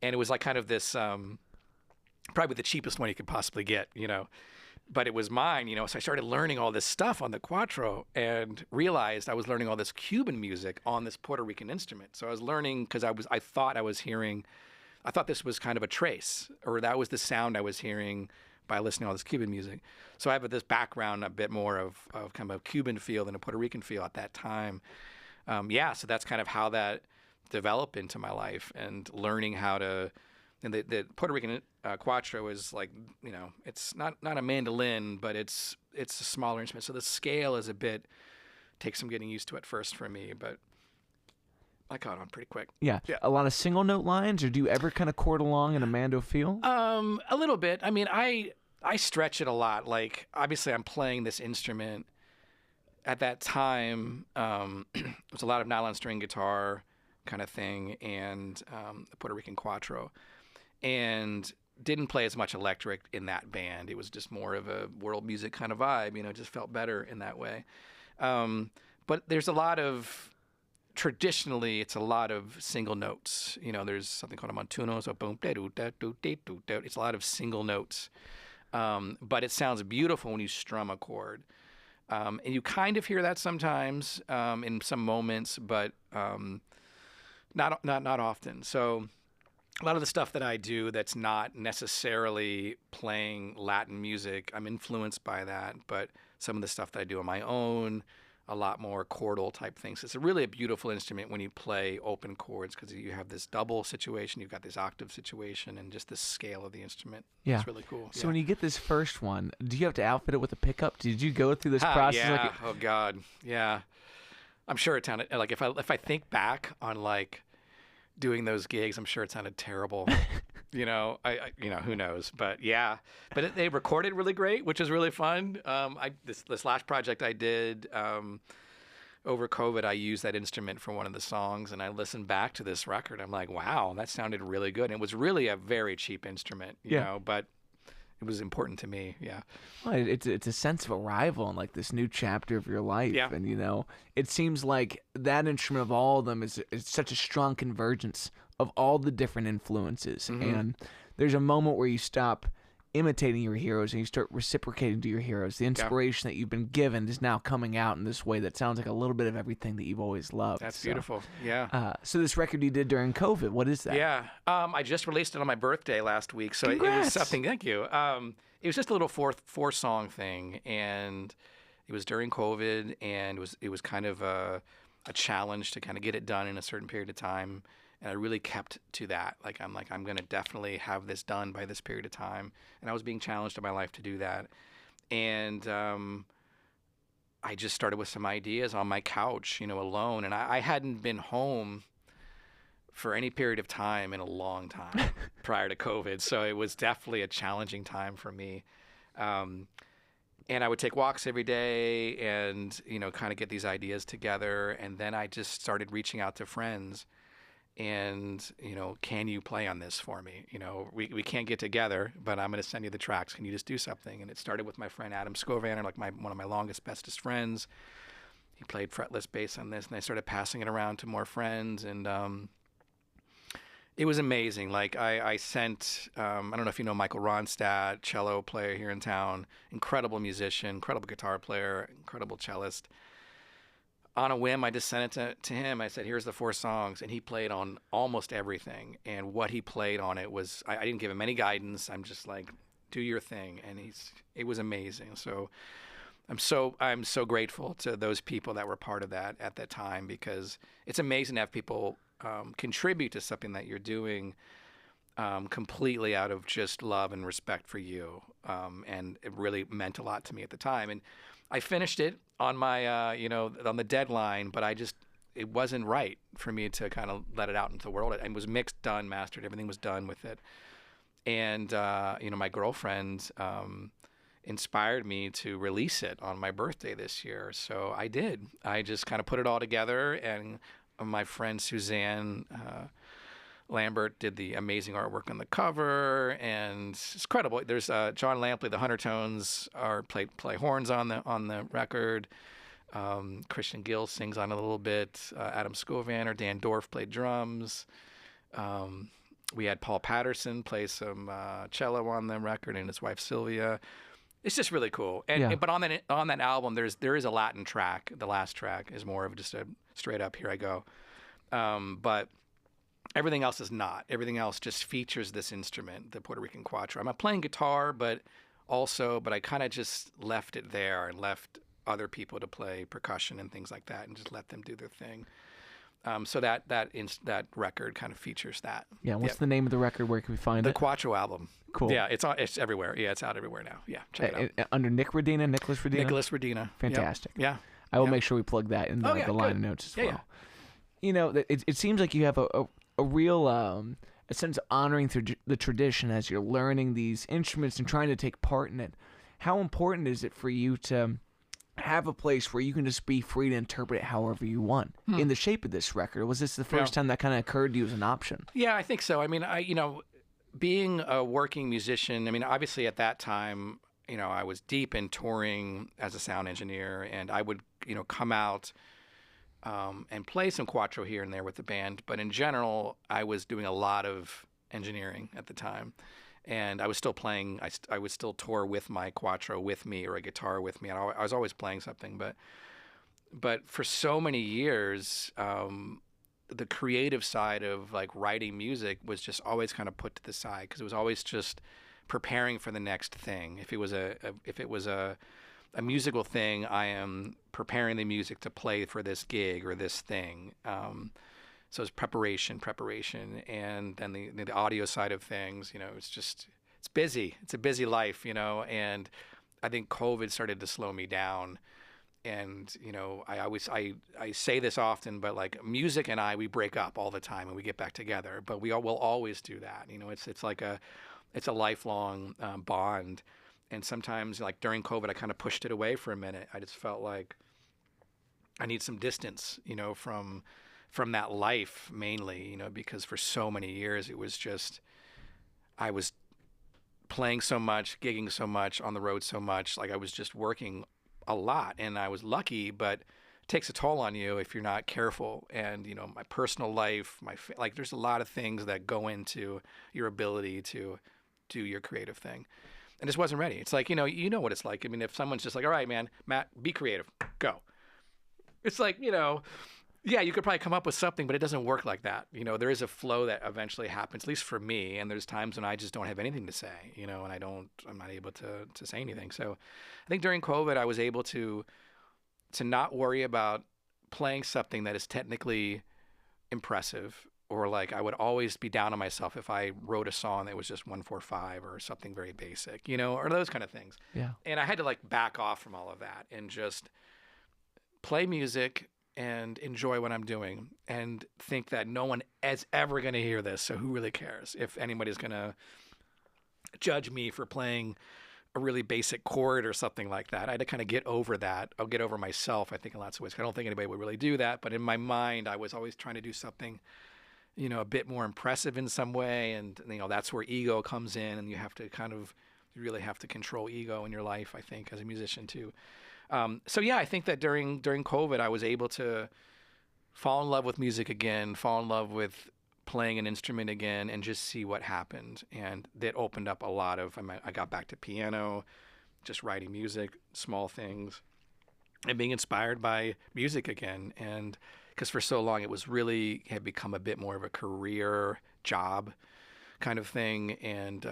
it was like kind of this, probably the cheapest one you could possibly get, but it was mine, so I started learning all this stuff on the Cuatro and realized I was learning all this Cuban music on this Puerto Rican instrument. So I was learning because I thought this was kind of a trace, or that was the sound I was hearing by listening to all this Cuban music. So I have this background, a bit more of kind of a Cuban feel than a Puerto Rican feel at that time. So that's kind of how that developed into my life, and learning how to. And the Puerto Rican Cuatro is like, it's not a mandolin, but it's a smaller instrument. So the scale is takes some getting used to at first for me, but I caught on pretty quick. Yeah. A lot of single note lines, or do you ever kind of chord along in a mando feel? A little bit. I mean, I stretch it a lot. Like, obviously I'm playing this instrument. At that time, it was a lot of nylon string guitar kind of thing, and the Puerto Rican Cuatro. And didn't play as much electric in that band. It was just more of a world music kind of vibe, it just felt better in that way. But there's traditionally, it's a lot of single notes. There's something called a montuno, so boom, it's a lot of single notes. But it sounds beautiful when you strum a chord. And you kind of hear that sometimes in some moments, but not often. So a lot of the stuff that I do that's not necessarily playing Latin music, I'm influenced by that, but some of the stuff that I do on my own, a lot more chordal type things. It's really a beautiful instrument when you play open chords, because you have this double situation, you've got this octave situation, and just the scale of the instrument. Yeah. It's really cool. So when you get this first one, do you have to outfit it with a pickup? Did you go through this process? Yeah. Oh God. Yeah. I'm sure it sounded like, if I think back on like doing those gigs, I'm sure it sounded terrible. Who knows? But yeah, they recorded really great, which is really fun. This last project I did over COVID, I used that instrument for one of the songs, and I listened back to this record. I'm like, wow, that sounded really good. And it was really a very cheap instrument, you know, but it was important to me. Yeah. Well, it's a sense of arrival in like this new chapter of your life. Yeah. And, it seems like that instrument of all of them is such a strong convergence of all the different influences. Mm-hmm. And there's a moment where you stop imitating your heroes and you start reciprocating to your heroes. The inspiration that you've been given is now coming out in this way that sounds like a little bit of everything that you've always loved. That's beautiful. Yeah. So this record you did during COVID, what is that? Yeah. I just released it on my birthday last week. So it was something, thank you. It was just a little four song thing, and it was during COVID, and it was kind of a challenge to kind of get it done in a certain period of time. And I really kept to that. I'm going to definitely have this done by this period of time. And I was being challenged in my life to do that. And I just started with some ideas on my couch, alone. And I hadn't been home for any period of time in a long time prior to COVID. So it was definitely a challenging time for me. And I would take walks every day and, kind of get these ideas together. And then I just started reaching out to friends. And, can you play on this for me? We can't get together, but I'm going to send you the tracks. Can you just do something? And it started with my friend Adam Scovaner, one of my longest, bestest friends. He played fretless bass on this, and I started passing it around to more friends. And it was amazing. I sent, I don't know if you know Michael Ronstadt, cello player here in town, incredible musician, incredible guitar player, incredible cellist. On a whim, I just sent it to him. I said, here's the 4 songs. And he played on almost everything. And what he played on it was, I didn't give him any guidance. I'm just like, do your thing. And it was amazing. So I'm so grateful to those people that were part of that at that time, because it's amazing to have people contribute to something that you're doing completely out of just love and respect for you. And it really meant a lot to me at the time. And I finished it on my, on the deadline, but it wasn't right for me to kind of let it out into the world. It was mixed, done, mastered. Everything was done with it. And, my girlfriend inspired me to release it on my birthday this year. So I did. I just kind of put it all together, and my friend Suzanne Lambert did the amazing artwork on the cover, and it's incredible. There's John Lampley, the Hunter Tones, play horns on the record. Christian Gill sings on it a little bit. Adam Scovaner, Dan Dorff played drums. We had Paul Patterson play some cello on the record, and his wife Sylvia. It's just really cool. But on that album, there is a Latin track. The last track is more of just a straight up "Here I Go," but everything else is not. Everything else just features this instrument, the Puerto Rican cuatro. I'm playing guitar, but I kind of just left it there and left other people to play percussion and things like that, and just let them do their thing. So that record kind of features that. Yeah. What's the name of the record? Where can we find it? The Cuatro Album. Cool. Yeah, it's everywhere. Yeah, it's out everywhere now. Yeah, check it out. Under Nicholas Radina. Nicholas Radina. Fantastic. Yeah. I will make sure we plug that in the line notes as well. Yeah. You know, it seems like you have a real a sense of honoring through the tradition as you're learning these instruments and trying to take part in it. How important is it for you to have a place where you can just be free to interpret it however you want? In the shape of this record, was this the first time that kind of occurred to you as an option? Yeah, I think so. I mean, being a working musician, I mean, obviously at that time, I was deep in touring as a sound engineer, and I would, come out and play some cuatro here and there with the band. But in general, I was doing a lot of engineering at the time. And I was still playing. I would still tour with my cuatro with me, or a guitar with me. And I was always playing something. But for so many years, the creative side of like writing music was just always kind of put to the side, because it was always just preparing for the next thing. If it was a musical thing, I am preparing the music to play for this gig or this thing. So it's preparation, and then the audio side of things, it's busy. It's a busy life, and I think COVID started to slow me down. And, I say this often, but like music and we break up all the time and we get back together, but will always do that. It's a lifelong bond. And sometimes, like during COVID, I kind of pushed it away for a minute. I just felt like I need some distance, from that life mainly, because for so many years it was just, I was playing so much, gigging so much, on the road so much, like I was just working a lot, and I was lucky, but it takes a toll on you if you're not careful. And, my personal life, there's a lot of things that go into your ability to do your creative thing. And just wasn't ready. It's like, you know what it's like. I mean, if someone's just like, all right, man, Matt, be creative, go. It's like, yeah, you could probably come up with something, but it doesn't work like that. There is a flow that eventually happens, at least for me. And there's times when I just don't have anything to say, and I'm not able to say anything. So I think during COVID, I was able to not worry about playing something that is technically impressive, or like I would always be down on myself if I wrote a song that was just 1/4/5 or something very basic, or those kind of things. Yeah. And I had to like back off from all of that and just play music and enjoy what I'm doing, and think that no one is ever going to hear this. So who really cares if anybody's going to judge me for playing a really basic chord or something like that? I had to kind of get over that. I'll get over myself, I think, in lots of ways. I don't think anybody would really do that. But in my mind, I was always trying to do something, a bit more impressive in some way. And, that's where ego comes in, and you really have to control ego in your life, I think, as a musician too. So yeah, I think that during COVID, I was able to fall in love with music again, fall in love with playing an instrument again, and just see what happened. And that opened up a lot of, I got back to piano, just writing music, small things, and being inspired by music again. And because for so long, it was really had become a bit more of a career job kind of thing. And,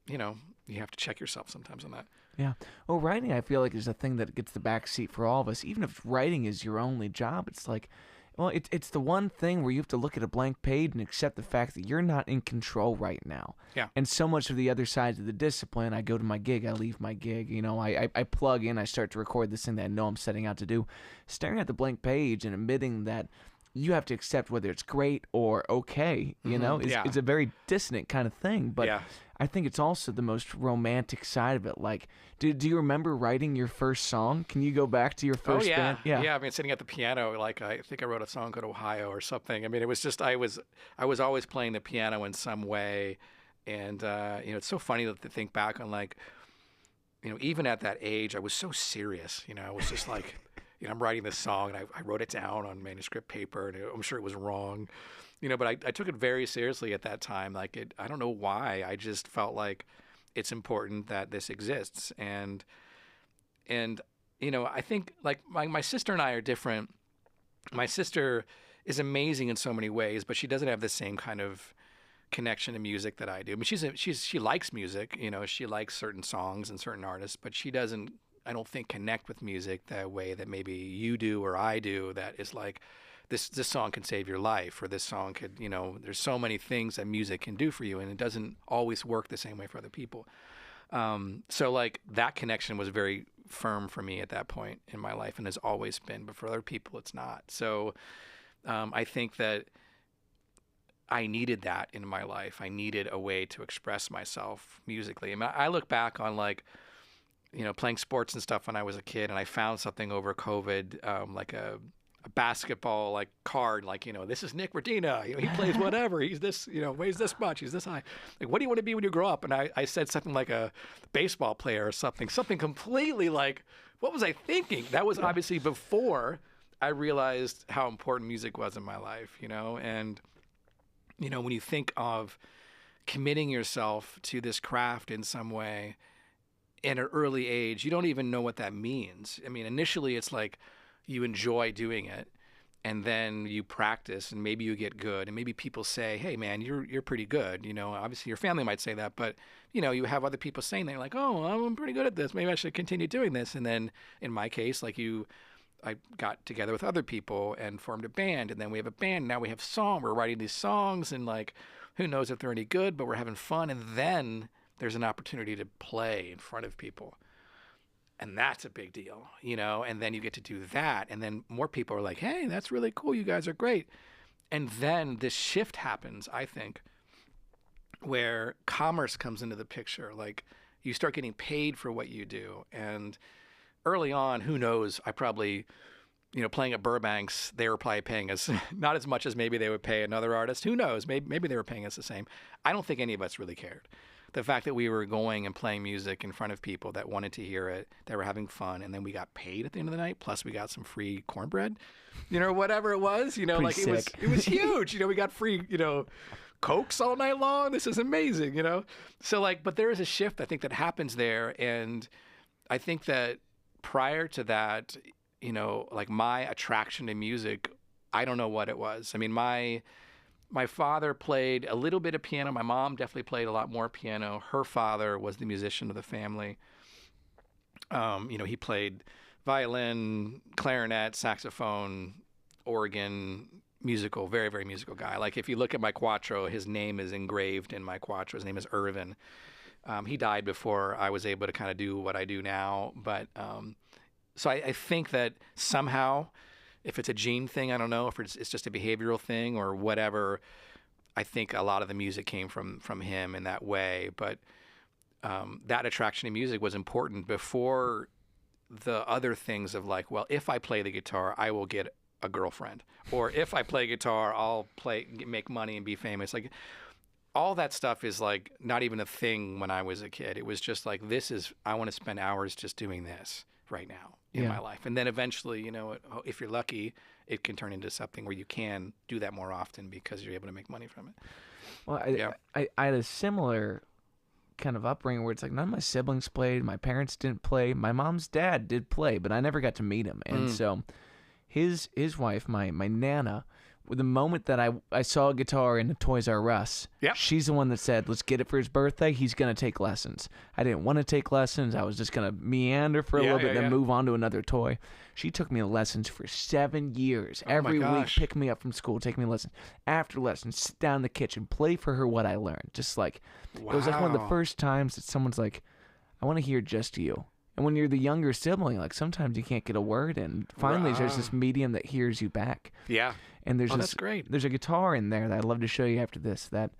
you have to check yourself sometimes on that. Yeah. Well, writing, I feel like, is a thing that gets the backseat for all of us. Even if writing is your only job, it's like, well, it's the one thing where you have to look at a blank page and accept the fact that you're not in control right now. Yeah. And so much of the other sides of the discipline, I go to my gig, I leave my gig, I plug in, I start to record this thing that I know I'm setting out to do. Staring at the blank page and admitting that you have to accept whether it's great or okay, is a very dissonant kind of thing. But yeah. I think it's also the most romantic side of it. Like, do you remember writing your first song? Can you go back to your first band? Yeah. I mean, sitting at the piano, like I think I wrote a song called Ohio or something. I mean, it was just I was always playing the piano in some way, and it's so funny to think back on, like, even at that age, I was so serious. I was just like, I'm writing this song, and I wrote it down on manuscript paper, and I'm sure it was wrong. but I took it very seriously at that time. Like I don't know why. I just felt like it's important that this exists. And I think like my sister and I are different. My sister is amazing in so many ways, but she doesn't have the same kind of connection to music that I do. I mean, she likes music, she likes certain songs and certain artists, but she doesn't, I don't think, connect with music the way that maybe you do or I do, that is like, this song can save your life, or this song could, there's so many things that music can do for you, and it doesn't always work the same way for other people. So like that connection was very firm for me at that point in my life, and has always been, but for other people it's not. So I think that I needed that in my life. I needed a way to express myself musically. I mean, I look back on like, playing sports and stuff when I was a kid, and I found something over COVID, like a basketball like card, like, this is Nick Radina, he plays whatever, he's this, weighs this much, he's this high, like, what do you want to be when you grow up? And I said something like a baseball player or something completely like, what was I thinking? That was obviously before I realized how important music was in my life, and when you think of committing yourself to this craft in some way at an early age, you don't even know what that means. I mean, initially it's like you enjoy doing it, and then you practice, and maybe you get good, and maybe people say, hey man, you're pretty good. Obviously your family might say that, but you have other people saying that, you're like, oh, I'm pretty good at this, maybe I should continue doing this. And then in my case, like I got together with other people and formed a band, and then we have a band, now we have song, we're writing these songs, and like, who knows if they're any good, but we're having fun. And then there's an opportunity to play in front of people. And that's a big deal, and then you get to do that. And then more people are like, hey, that's really cool. You guys are great. And then this shift happens, I think, where commerce comes into the picture. Like, you start getting paid for what you do. And early on, who knows, I probably, playing at Burbank's, they were probably paying us not as much as maybe they would pay another artist. Who knows? Maybe they were paying us the same. I don't think any of us really cared. The fact that we were going and playing music in front of people that wanted to hear it, that were having fun, and then we got paid at the end of the night, plus we got some free cornbread, whatever it was, like sick. It was huge. We got free, Cokes all night long. This is amazing, So like, but there is a shift, I think, that happens there. And I think that prior to that, like my attraction to music, I don't know what it was. I mean, my father played a little bit of piano. My mom definitely played a lot more piano. Her father was the musician of the family. He played violin, clarinet, saxophone, organ, musical, very, very musical guy. Like, if you look at my Cuatro, his name is engraved in my Cuatro. His name is Irvin. He died before I was able to kind of do what I do now. But so I think that somehow, if it's a gene thing, I don't know, if it's just a behavioral thing or whatever, I think a lot of the music came from him in that way. But that attraction to music was important before the other things of like, well, if I play the guitar, I will get a girlfriend. Or if I play guitar, I'll make money and be famous. Like, all that stuff is like not even a thing when I was a kid. It was just like, I want to spend hours just doing this right now in my life. And then eventually, if you're lucky, it can turn into something where you can do that more often because you're able to make money from it. Well, I had a similar kind of upbringing where it's like none of my siblings played, my parents didn't play, my mom's dad did play, but I never got to meet him. And so his wife, my Nana, the moment that I saw a guitar in a Toys R Us, she's the one that said, let's get it for his birthday. He's going to take lessons. I didn't want to take lessons. I was just going to meander for a little bit and then move on to another toy. She took me to lessons for 7 years. Every week, pick me up from school, take me to lessons. After lessons, sit down in the kitchen, play for her what I learned. Just like, it was like one of the first times that someone's like, I want to hear just you. And when you're the younger sibling, like sometimes you can't get a word in. Finally, there's this medium that hears you back. Yeah. And there's that's great. There's a guitar in there that I'd love to show you after this. That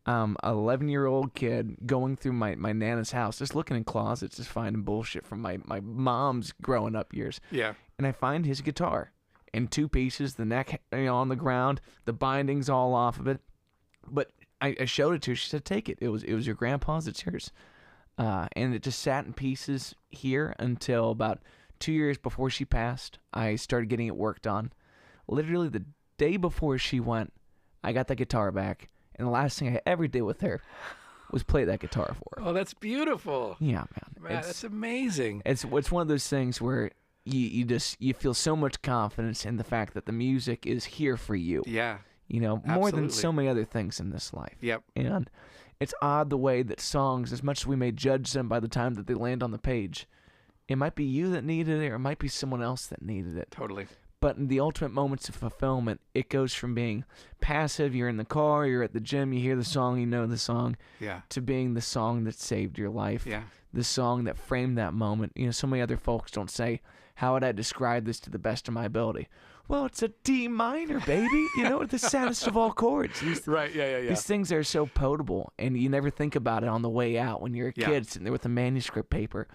11-year-old kid going through my Nana's house, just looking in closets, just finding bullshit from my mom's growing up years. Yeah. And I find his guitar in two pieces, the neck on the ground, the bindings all off of it. But I showed it to her. She said, take it. It was your grandpa's. It's yours. And it just sat in pieces here until about 2 years before she passed. I started getting it worked on. Literally the day before she went, I got that guitar back, and the last thing I ever did with her was play that guitar for her. Oh, that's beautiful. Yeah, man, that's amazing. It's one of those things where you feel so much confidence in the fact that the music is here for you. Yeah. More than so many other things in this life. Yep. And it's odd the way that songs, as much as we may judge them by the time that they land on the page, it might be you that needed it, or it might be someone else that needed it. Totally. But in the ultimate moments of fulfillment, it goes from being passive, you're in the car, you're at the gym, you hear the song, you know the song, to being the song that saved your life. Yeah. The song that framed that moment. So many other folks don't say, how would I describe this to the best of my ability? Well, it's a D minor, baby. The saddest of all chords. Right, yeah. These things are so potable, and you never think about it on the way out when you're a kid sitting there with a manuscript paper.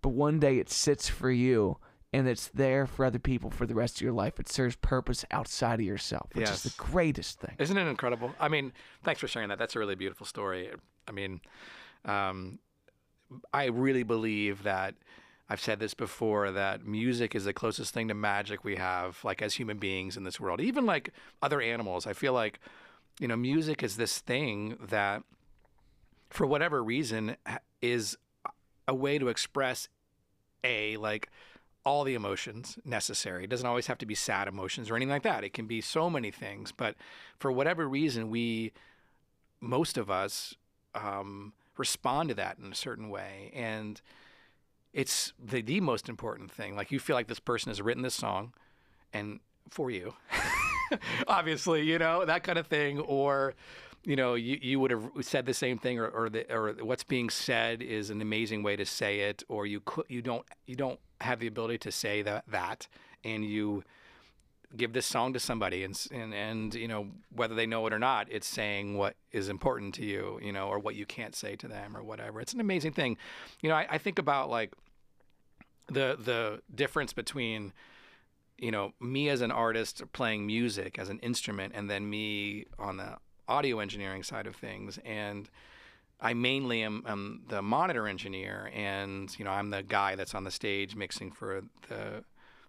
But one day it sits for you, and it's there for other people for the rest of your life. It serves purpose outside of yourself, which is the greatest thing. Isn't it incredible? I mean, thanks for sharing that. That's a really beautiful story. I mean, I really believe that, I've said this before, that music is the closest thing to magic we have, like as human beings in this world. Even like other animals, I feel like, music is this thing that, for whatever reason, is a way to express like all the emotions necessary. It doesn't always have to be sad emotions or anything like that. It can be so many things. But for whatever reason, most of us, respond to that in a certain way. And it's the most important thing. Like, you feel like this person has written this song and for you, obviously, that kind of thing. Or, you would have said the same thing, or what's being said is an amazing way to say it, or you don't have the ability to say that, and you give this song to somebody, and whether they know it or not, it's saying what is important to you, or what you can't say to them or whatever. It's an amazing thing. I think about like the difference between me as an artist playing music as an instrument, and then me on the audio engineering side of things. And I mainly am the monitor engineer, and I'm the guy that's on the stage mixing for the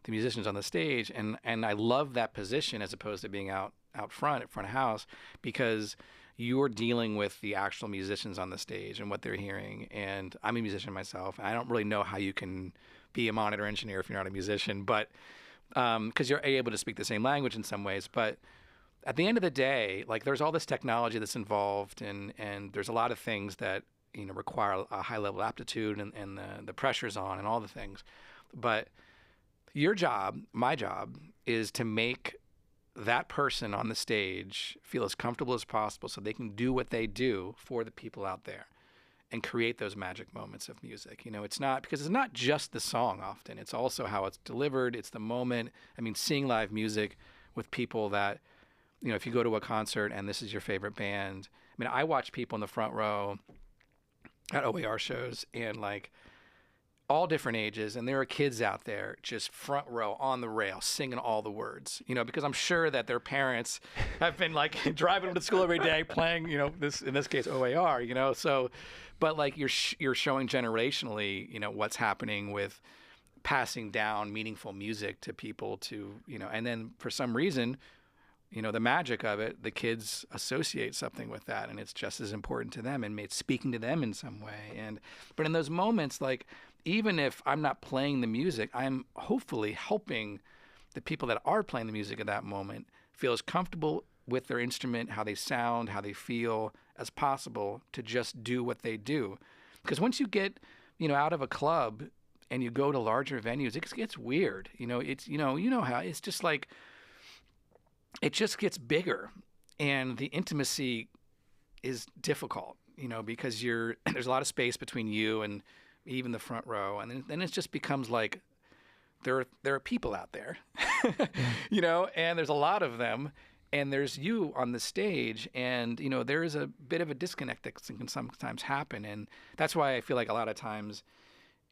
musicians on the stage, and I love that position as opposed to being out front at front of house, because you're dealing with the actual musicians on the stage and what they're hearing. And I'm a musician myself, and I don't really know how you can be a monitor engineer if you're not a musician, but because you're able to speak the same language in some ways. But at the end of the day, like, there's all this technology that's involved, and there's a lot of things that require a high level of aptitude, and the pressure's on and all the things. But your job, my job, is to make that person on the stage feel as comfortable as possible so they can do what they do for the people out there and create those magic moments of music. It's not just the song often. It's also how it's delivered. It's the moment. I mean, seeing live music with people that, if you go to a concert and this is your favorite band, I mean, I watch people in the front row at OAR shows, and like, all different ages, and there are kids out there just front row on the rail singing all the words, because I'm sure that their parents have been like driving them to school every day playing, this, in this case, OAR, so, but like, you're showing generationally, what's happening with passing down meaningful music to people to, and then for some reason, the magic of it, the kids associate something with that, and it's just as important to them, and it's speaking to them in some way. But in those moments, like, even if I'm not playing the music, I'm hopefully helping the people that are playing the music at that moment feel as comfortable with their instrument, how they sound, how they feel as possible, to just do what they do. Because once you get, out of a club and you go to larger venues, it gets weird. It's, how it's just like, it just gets bigger, and the intimacy is difficult, because there's a lot of space between you and even the front row, and then it just becomes like there are people out there, and there's a lot of them, and there's you on the stage, and there is a bit of a disconnect that can sometimes happen, and that's why I feel like a lot of times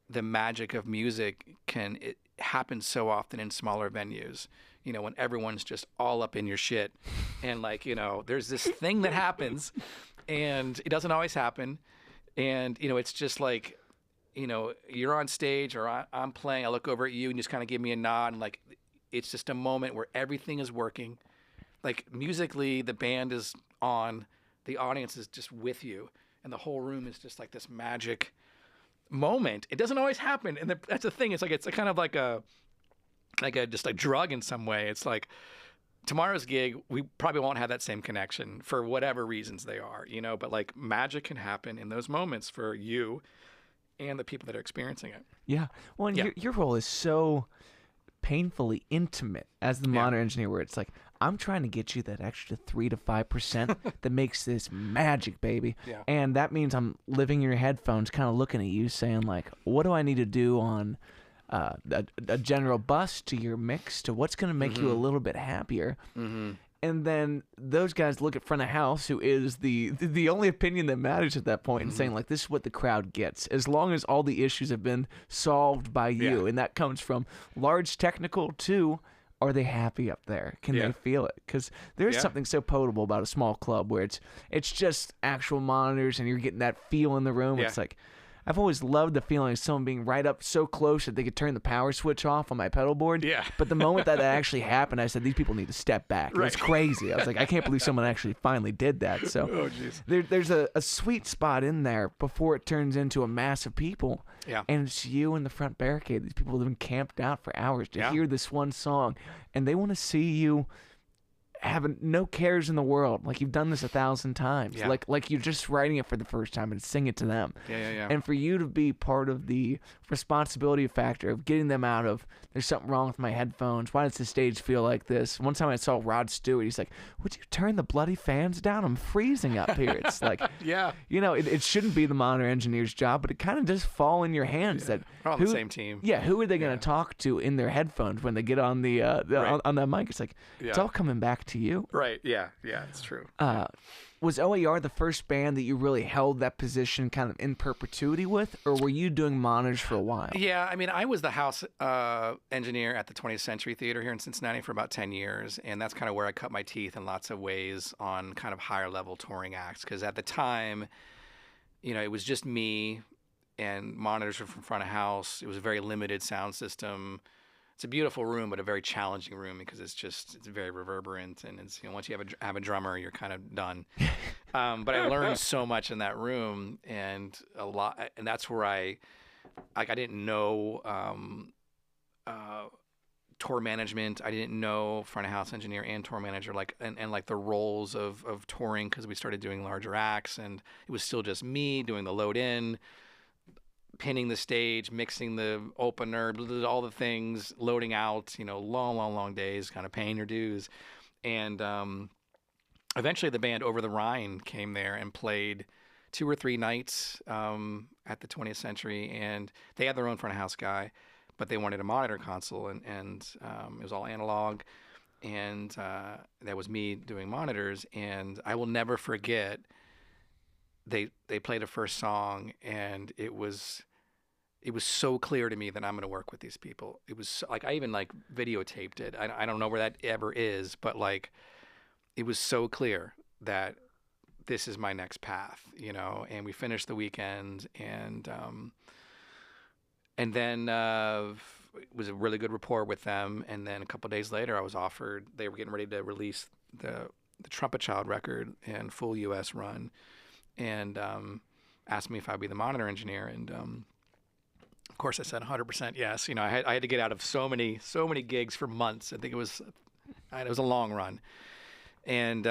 the magic of music it happens so often in smaller venues. When everyone's just all up in your shit, and like, there's this thing that happens, and it doesn't always happen, and it's just like, you're on stage, or I'm playing, I look over at you and you just kind of give me a nod, and like, it's just a moment where everything is working. like musically, the band is on, the audience is just with you, and the whole room is just like this magic moment. It doesn't always happen, and that's the thing. It's a kind of like a just a drug in some way. It's like tomorrow's gig, we probably won't have that same connection for whatever reasons they are, you know. But like magic can happen in those moments for you and the people that are experiencing it. Yeah. Well, and your role is so painfully intimate as the monitor engineer, where it's like, I'm trying to get you that extra 3 to 5% that makes this magic, baby. Yeah. And that means I'm living in your headphones, kind of looking at you, saying like, what do I need to do on a general bus to your mix to what's going to make you a little bit happier? And then those guys look at front of house, who is the only opinion that matters at that point, and saying like, this is what the crowd gets, as long as all the issues have been solved by you. And that comes from large technical to, are they happy up there? Can they feel it? Because there's something so potable about a small club where it's just actual monitors and you're getting that feel in the room. It's like, I've always loved the feeling of someone being right up so close that they could turn the power switch off on my pedal board. Yeah. But the moment that actually happened, I said, these people need to step back. Right. It's crazy. I was like, I can't believe someone actually finally did that. So there's a sweet spot in there before it turns into a mass of people. Yeah. And it's you in the front barricade. These people have been camped out for hours to hear this one song. And they want to see you having no cares in the world, like you've done this 1,000 times, like you're just writing it for the first time and sing it to them. And for you to be part of the responsibility factor of getting them out of, there's something wrong with my headphones, why does the stage feel like this? One time I saw Rod Stewart, he's like, would you turn the bloody fans down? I'm freezing up here. It's like, you know, it shouldn't be the monitor engineer's job, but it kind of does fall in your hands. That we're on the same team. Who are they going to talk to in their headphones when they get on the on that mic? It's like, it's all coming back to you. Right. Yeah. It's true. Was OAR the first band that you really held that position kind of in perpetuity with, or were you doing monitors for a while? Yeah, I mean, I was the house engineer at the 20th Century Theater here in Cincinnati for about 10 years, and that's kind of where I cut my teeth in lots of ways on kind of higher level touring acts, because at the time, you know, it was just me and monitors were from front of house. It was a very limited sound system. It's a beautiful room, but a very challenging room because it's very reverberant, and it's, you know, once you have a drummer, you're kind of done. But I learned so much in that room, and a lot, and that's where I didn't know tour management. I didn't know front of house engineer and tour manager, and like the roles of touring, because we started doing larger acts, and it was still just me doing the load in, pinning the stage, mixing the opener, all the things, loading out, you know, long days, kind of paying your dues. And eventually the band Over the Rhine came there and played 2 or 3 nights at the 20th Century, and they had their own front of house guy, but they wanted a monitor console, and it was all analog, and that was me doing monitors. And I will never forget, they played a first song, and it was so clear to me that I'm going to work with these people. It was so, like, I even like videotaped it. I don't know where that ever is, but like, it was so clear that this is my next path, you know. And we finished the weekend, and then it was a really good rapport with them. And then a couple of days later, I was offered, they were getting ready to release the Trumpet Child record and full U.S. run, and asked me if I'd be the monitor engineer. And of course, I said 100% yes. You know, I had to get out of so many gigs for months. I think it was a long run. And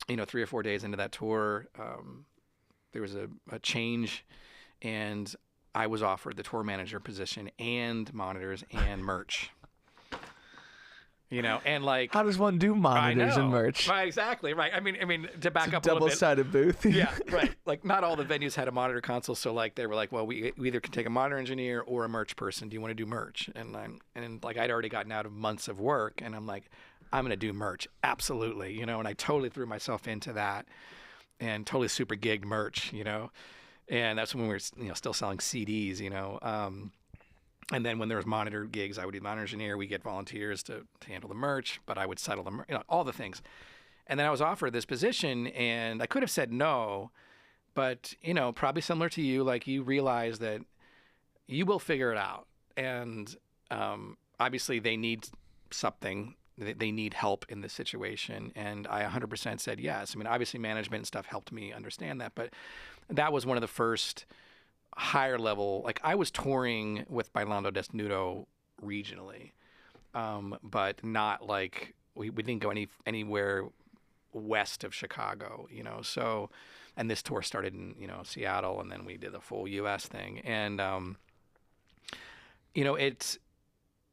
you know, 3 or 4 days into that tour, there was a change, and I was offered the tour manager position and monitors and merch. You know, and like, how does one do monitors and merch? Right, exactly, right. I mean, to back up a little bit, double-sided booth. Yeah, right. Like, not all the venues had a monitor console, so like they were like, well, we either can take a monitor engineer or a merch person. Do you want to do merch? And like, I'd already gotten out of months of work, and I'm like, I'm gonna do merch, absolutely, you know. And I totally threw myself into that, and totally super gigged merch, you know. And that's when we were, you know, still selling CDs, you know. And then when there was monitor gigs, I would be the monitor engineer. We get volunteers to handle the merch, but I would settle the, you know, all the things. And then I was offered this position, and I could have said no, but, you know, probably similar to you, like, you realize that you will figure it out. And obviously they need something, they need help in this situation. And I 100% said yes. I mean, obviously management and stuff helped me understand that, but that was one of the first higher level, like I was touring with Bailando Desnudo regionally, but not like, we didn't go anywhere west of Chicago, so, and this tour started in, Seattle, and then we did the full US thing. And,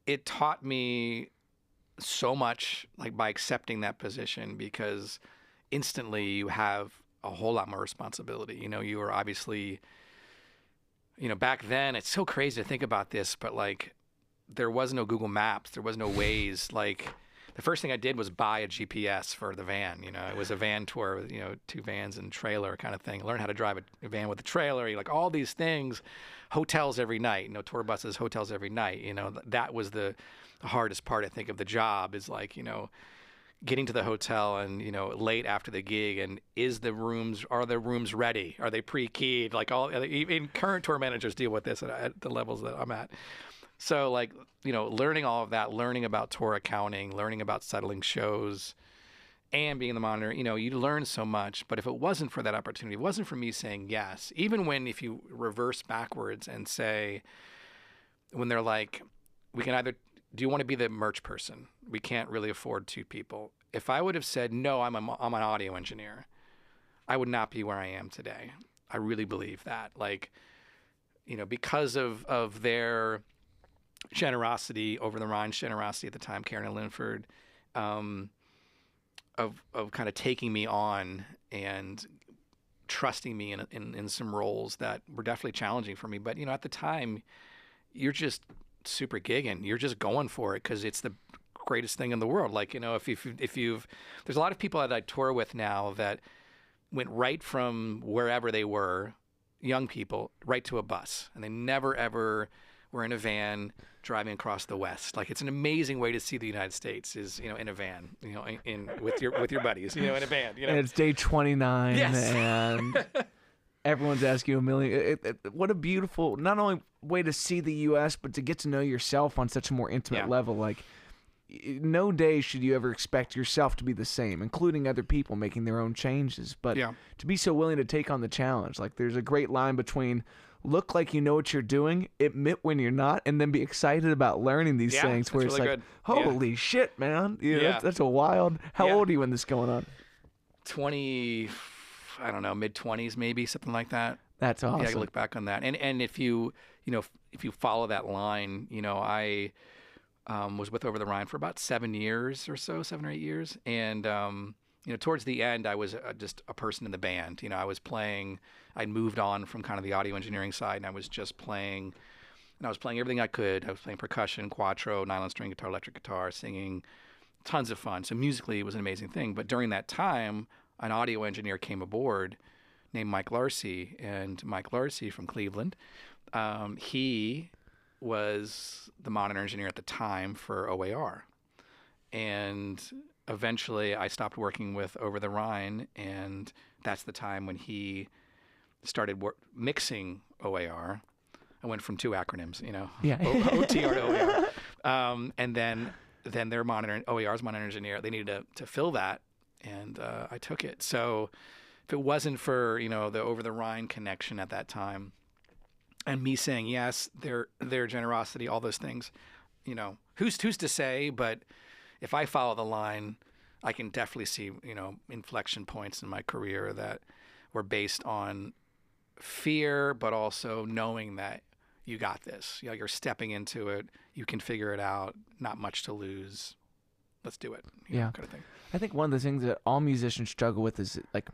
it taught me so much, like by accepting that position, because instantly you have a whole lot more responsibility. You were obviously, back then, it's so crazy to think about this, but like there was no Google Maps, there was no Waze. Like the first thing I did was buy a GPS for the van. It was a van tour with, 2 vans and trailer kind of thing. Learn how to drive a van with a trailer, like all these things, hotels every night, tour buses, hotels every night. That was the hardest part, I think, of the job, is like, getting to the hotel and, late after the gig, and are the rooms ready? Are they pre-keyed? Like even current tour managers deal with this at the levels that I'm at. So like, learning all of that, learning about tour accounting, learning about settling shows, and being the monitor, you learn so much. But if it wasn't for that opportunity, it wasn't for me saying yes, even if you reverse backwards and say, when they're like, we can either, do you want to be the merch person? We can't really afford 2 people. If I would have said, no, I'm an audio engineer, I would not be where I am today. I really believe that. Like, because of their generosity, Over the Rhine's generosity at the time, Karen and Linford, of kind of taking me on and trusting me in some roles that were definitely challenging for me. But, at the time, you're just super gigging. You're just going for it because it's the greatest thing in the world. Like, if you've, there's a lot of people that I tour with now that went right from wherever they were, young people, right to a bus, and they never ever were in a van driving across the West. Like, it's an amazing way to see the United States, is, in a van, with your buddies, in a band, And it's day 29. Yes. And everyone's asking you a million. What a beautiful, not only way to see the U.S., but to get to know yourself on such a more intimate level. Like, no day should you ever expect yourself to be the same, including other people making their own changes. But to be so willing to take on the challenge, like there's a great line between look like you know what you're doing, admit when you're not, and then be excited about learning these things. Where it's really like, holy shit, man! That's a wild. How old are you when this is going on? 20. I don't know, mid-20s maybe, something like that. That's awesome. Yeah, I look back on that, and if you follow that line, I was with Over the Rhine for about 7 years or so, 7 or 8 years, and towards the end, I was just a person in the band. I was playing. I'd moved on from kind of the audio engineering side, and I was just playing. And I was playing everything I could. I was playing percussion, cuatro, nylon string guitar, electric guitar, singing, tons of fun. So musically, it was an amazing thing. But during that time, an audio engineer came aboard named Mike Larcey, and Mike Larcey from Cleveland, he was the monitor engineer at the time for OAR. And eventually I stopped working with Over the Rhine, and that's the time when he started mixing OAR. I went from 2 acronyms, OTR to OAR. And then their OAR's monitor engineer, they needed to fill that. And I took it. So if it wasn't for, the Over the Rhine connection at that time, and me saying yes, their generosity, all those things, who's to say? But if I follow the line, I can definitely see, inflection points in my career that were based on fear, but also knowing that you got this. You're stepping into it. You can figure it out. Not much to lose. Let's do it. Kind of thing. I think one of the things that all musicians struggle with is like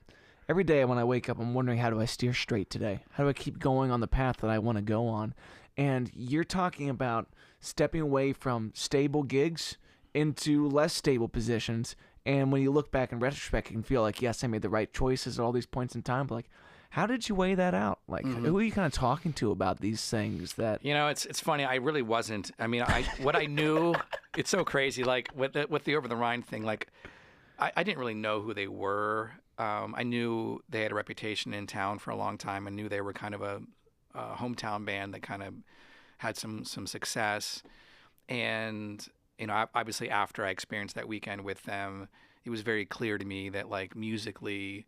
every day when I wake up, I'm wondering, how do I steer straight today? How do I keep going on the path that I want to go on? And you're talking about stepping away from stable gigs into less stable positions. And when you look back in retrospect, you can feel like, yes, I made the right choices at all these points in time. But like, how did you weigh that out? Like, who are you kind of talking to about these things? That it's funny. I really wasn't. I mean, what I knew, it's so crazy. Like with the Over the Rhine thing, like I didn't really know who they were. I knew they had a reputation in town for a long time. I knew they were kind of a hometown band that kind of had some success. And obviously after I experienced that weekend with them, it was very clear to me that like musically,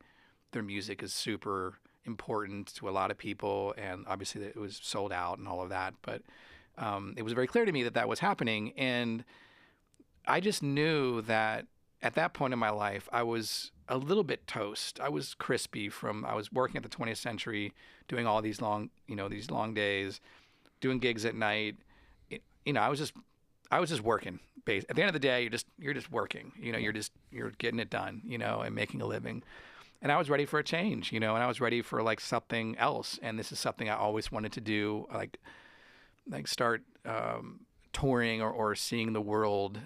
their music is super important to a lot of people, and obviously that it was sold out and all of that. But it was very clear to me that that was happening, and I just knew that at that point in my life, I was a little bit toast. I was crispy I was working at the 20th Century, doing all these long days, doing gigs at night. I was just working. At the end of the day, you're just working. You're getting it done. And making a living. And I was ready for a change. And I was ready for like something else. And this is something I always wanted to do. Like start touring or seeing the world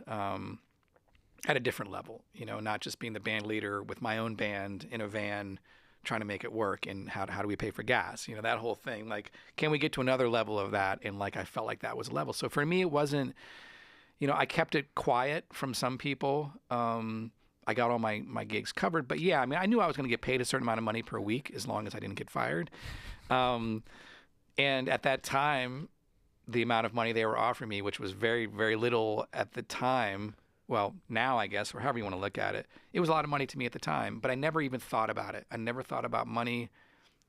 at a different level. Not just being the band leader with my own band in a van, trying to make it work, and how do we pay for gas? That whole thing. Like, can we get to another level of that? And like, I felt like that was a level. So for me, it wasn't, I kept it quiet from some people. I got all my gigs covered, but yeah, I mean, I knew I was going to get paid a certain amount of money per week as long as I didn't get fired. And at that time, the amount of money they were offering me, which was very, very little at the time, well, now I guess, or however you want to look at it, it was a lot of money to me at the time, but I never even thought about it. I never thought about money.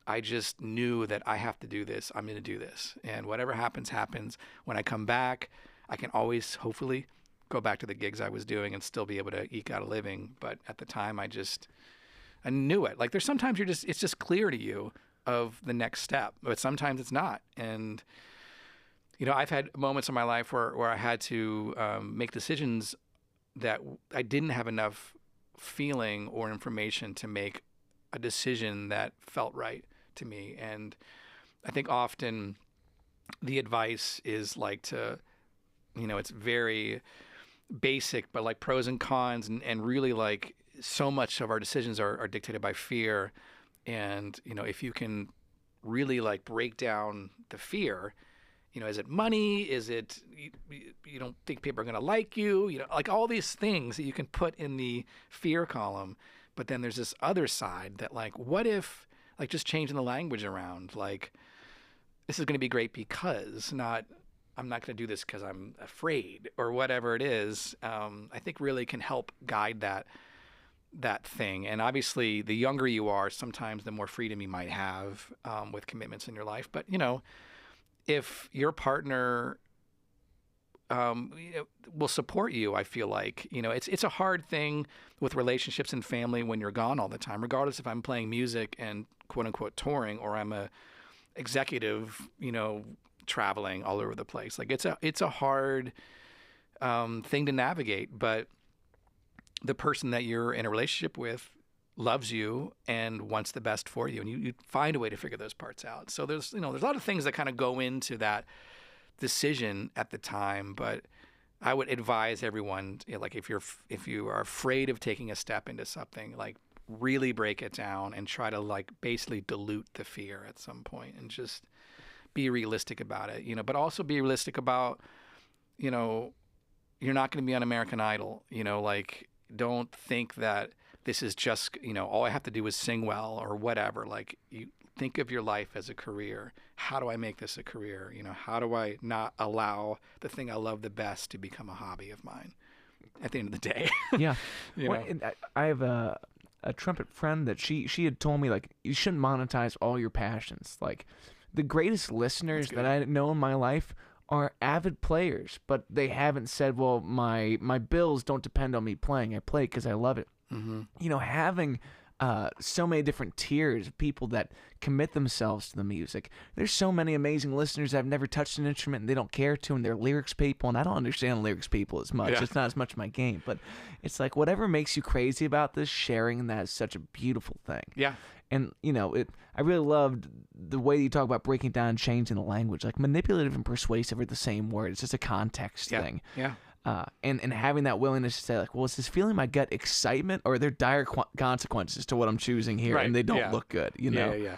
I just knew that I have to do this. I'm going to do this. And whatever happens, happens. When I come back, I can always, hopefully, go back to the gigs I was doing and still be able to eke out a living. But at the time, I knew it. Like, there's sometimes it's just clear to you of the next step, but sometimes it's not. And, I've had moments in my life where I had to make decisions that I didn't have enough feeling or information to make a decision that felt right to me. And I think often the advice is like to, it's very basic, but like pros and cons, and really like so much of our decisions are dictated by fear. And, if you can really like break down the fear, is it money? Is it you don't think people are going to like you? Like all these things that you can put in the fear column. But then there's this other side that like, what if like just changing the language around, like this is going to be great because I'm not going to do this because I'm afraid or whatever it is. I think really can help guide that thing. And obviously the younger you are, sometimes the more freedom you might have with commitments in your life. But, if your partner will support you, I feel like, it's a hard thing with relationships and family when you're gone all the time, regardless if I'm playing music and quote unquote touring or I'm a executive, traveling all over the place. Like it's a hard thing to navigate, but the person that you're in a relationship with loves you and wants the best for you, and you find a way to figure those parts out. So there's a lot of things that kind of go into that decision at the time, but I would advise everyone, like if you are afraid of taking a step into something, like really break it down and try to like basically dilute the fear at some point and just be realistic about it, but also be realistic about, you're not going to be on American Idol, like don't think that this is just, all I have to do is sing well or whatever. Like you think of your life as a career. How do I make this a career? How do I not allow the thing I love the best to become a hobby of mine at the end of the day? Yeah. I have a trumpet friend that she had told me, like, you shouldn't monetize all your passions. Like, the greatest listeners that I know in my life are avid players, but they haven't said, well, my bills don't depend on me playing. I play because I love it. Mm-hmm. Having so many different tiers of people that commit themselves to the music. There's so many amazing listeners that have never touched an instrument and they don't care to, and they're lyrics people, and I don't understand lyrics people as much. Yeah. It's not as much my game, but it's like whatever makes you crazy about this, sharing that is such a beautiful thing. Yeah. And, I really loved the way you talk about breaking down and changing the language. Like manipulative and persuasive are the same word. It's just a context thing. Yeah. And having that willingness to say, like, well, is this feeling my gut excitement, or are there dire consequences to what I'm choosing here, and they don't look good, Yeah.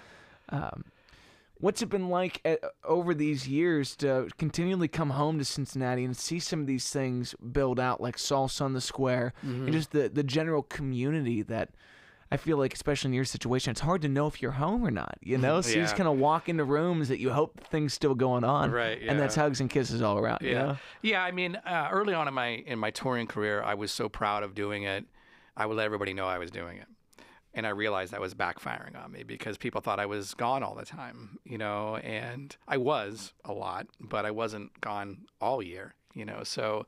What's it been like over these years to continually come home to Cincinnati and see some of these things build out, like Salsa on the Square, and just the general community that, I feel like, especially in your situation, it's hard to know if you're home or not, you know? So you just kind of walk into rooms that you hope things still going on. Right, yeah. And that's hugs and kisses all around, yeah. you know? Yeah, I mean, early on in my touring career, I was so proud of doing it. I would let everybody know I was doing it. And I realized that was backfiring on me because people thought I was gone all the time, you know? And I was a lot, but I wasn't gone all year, you know? So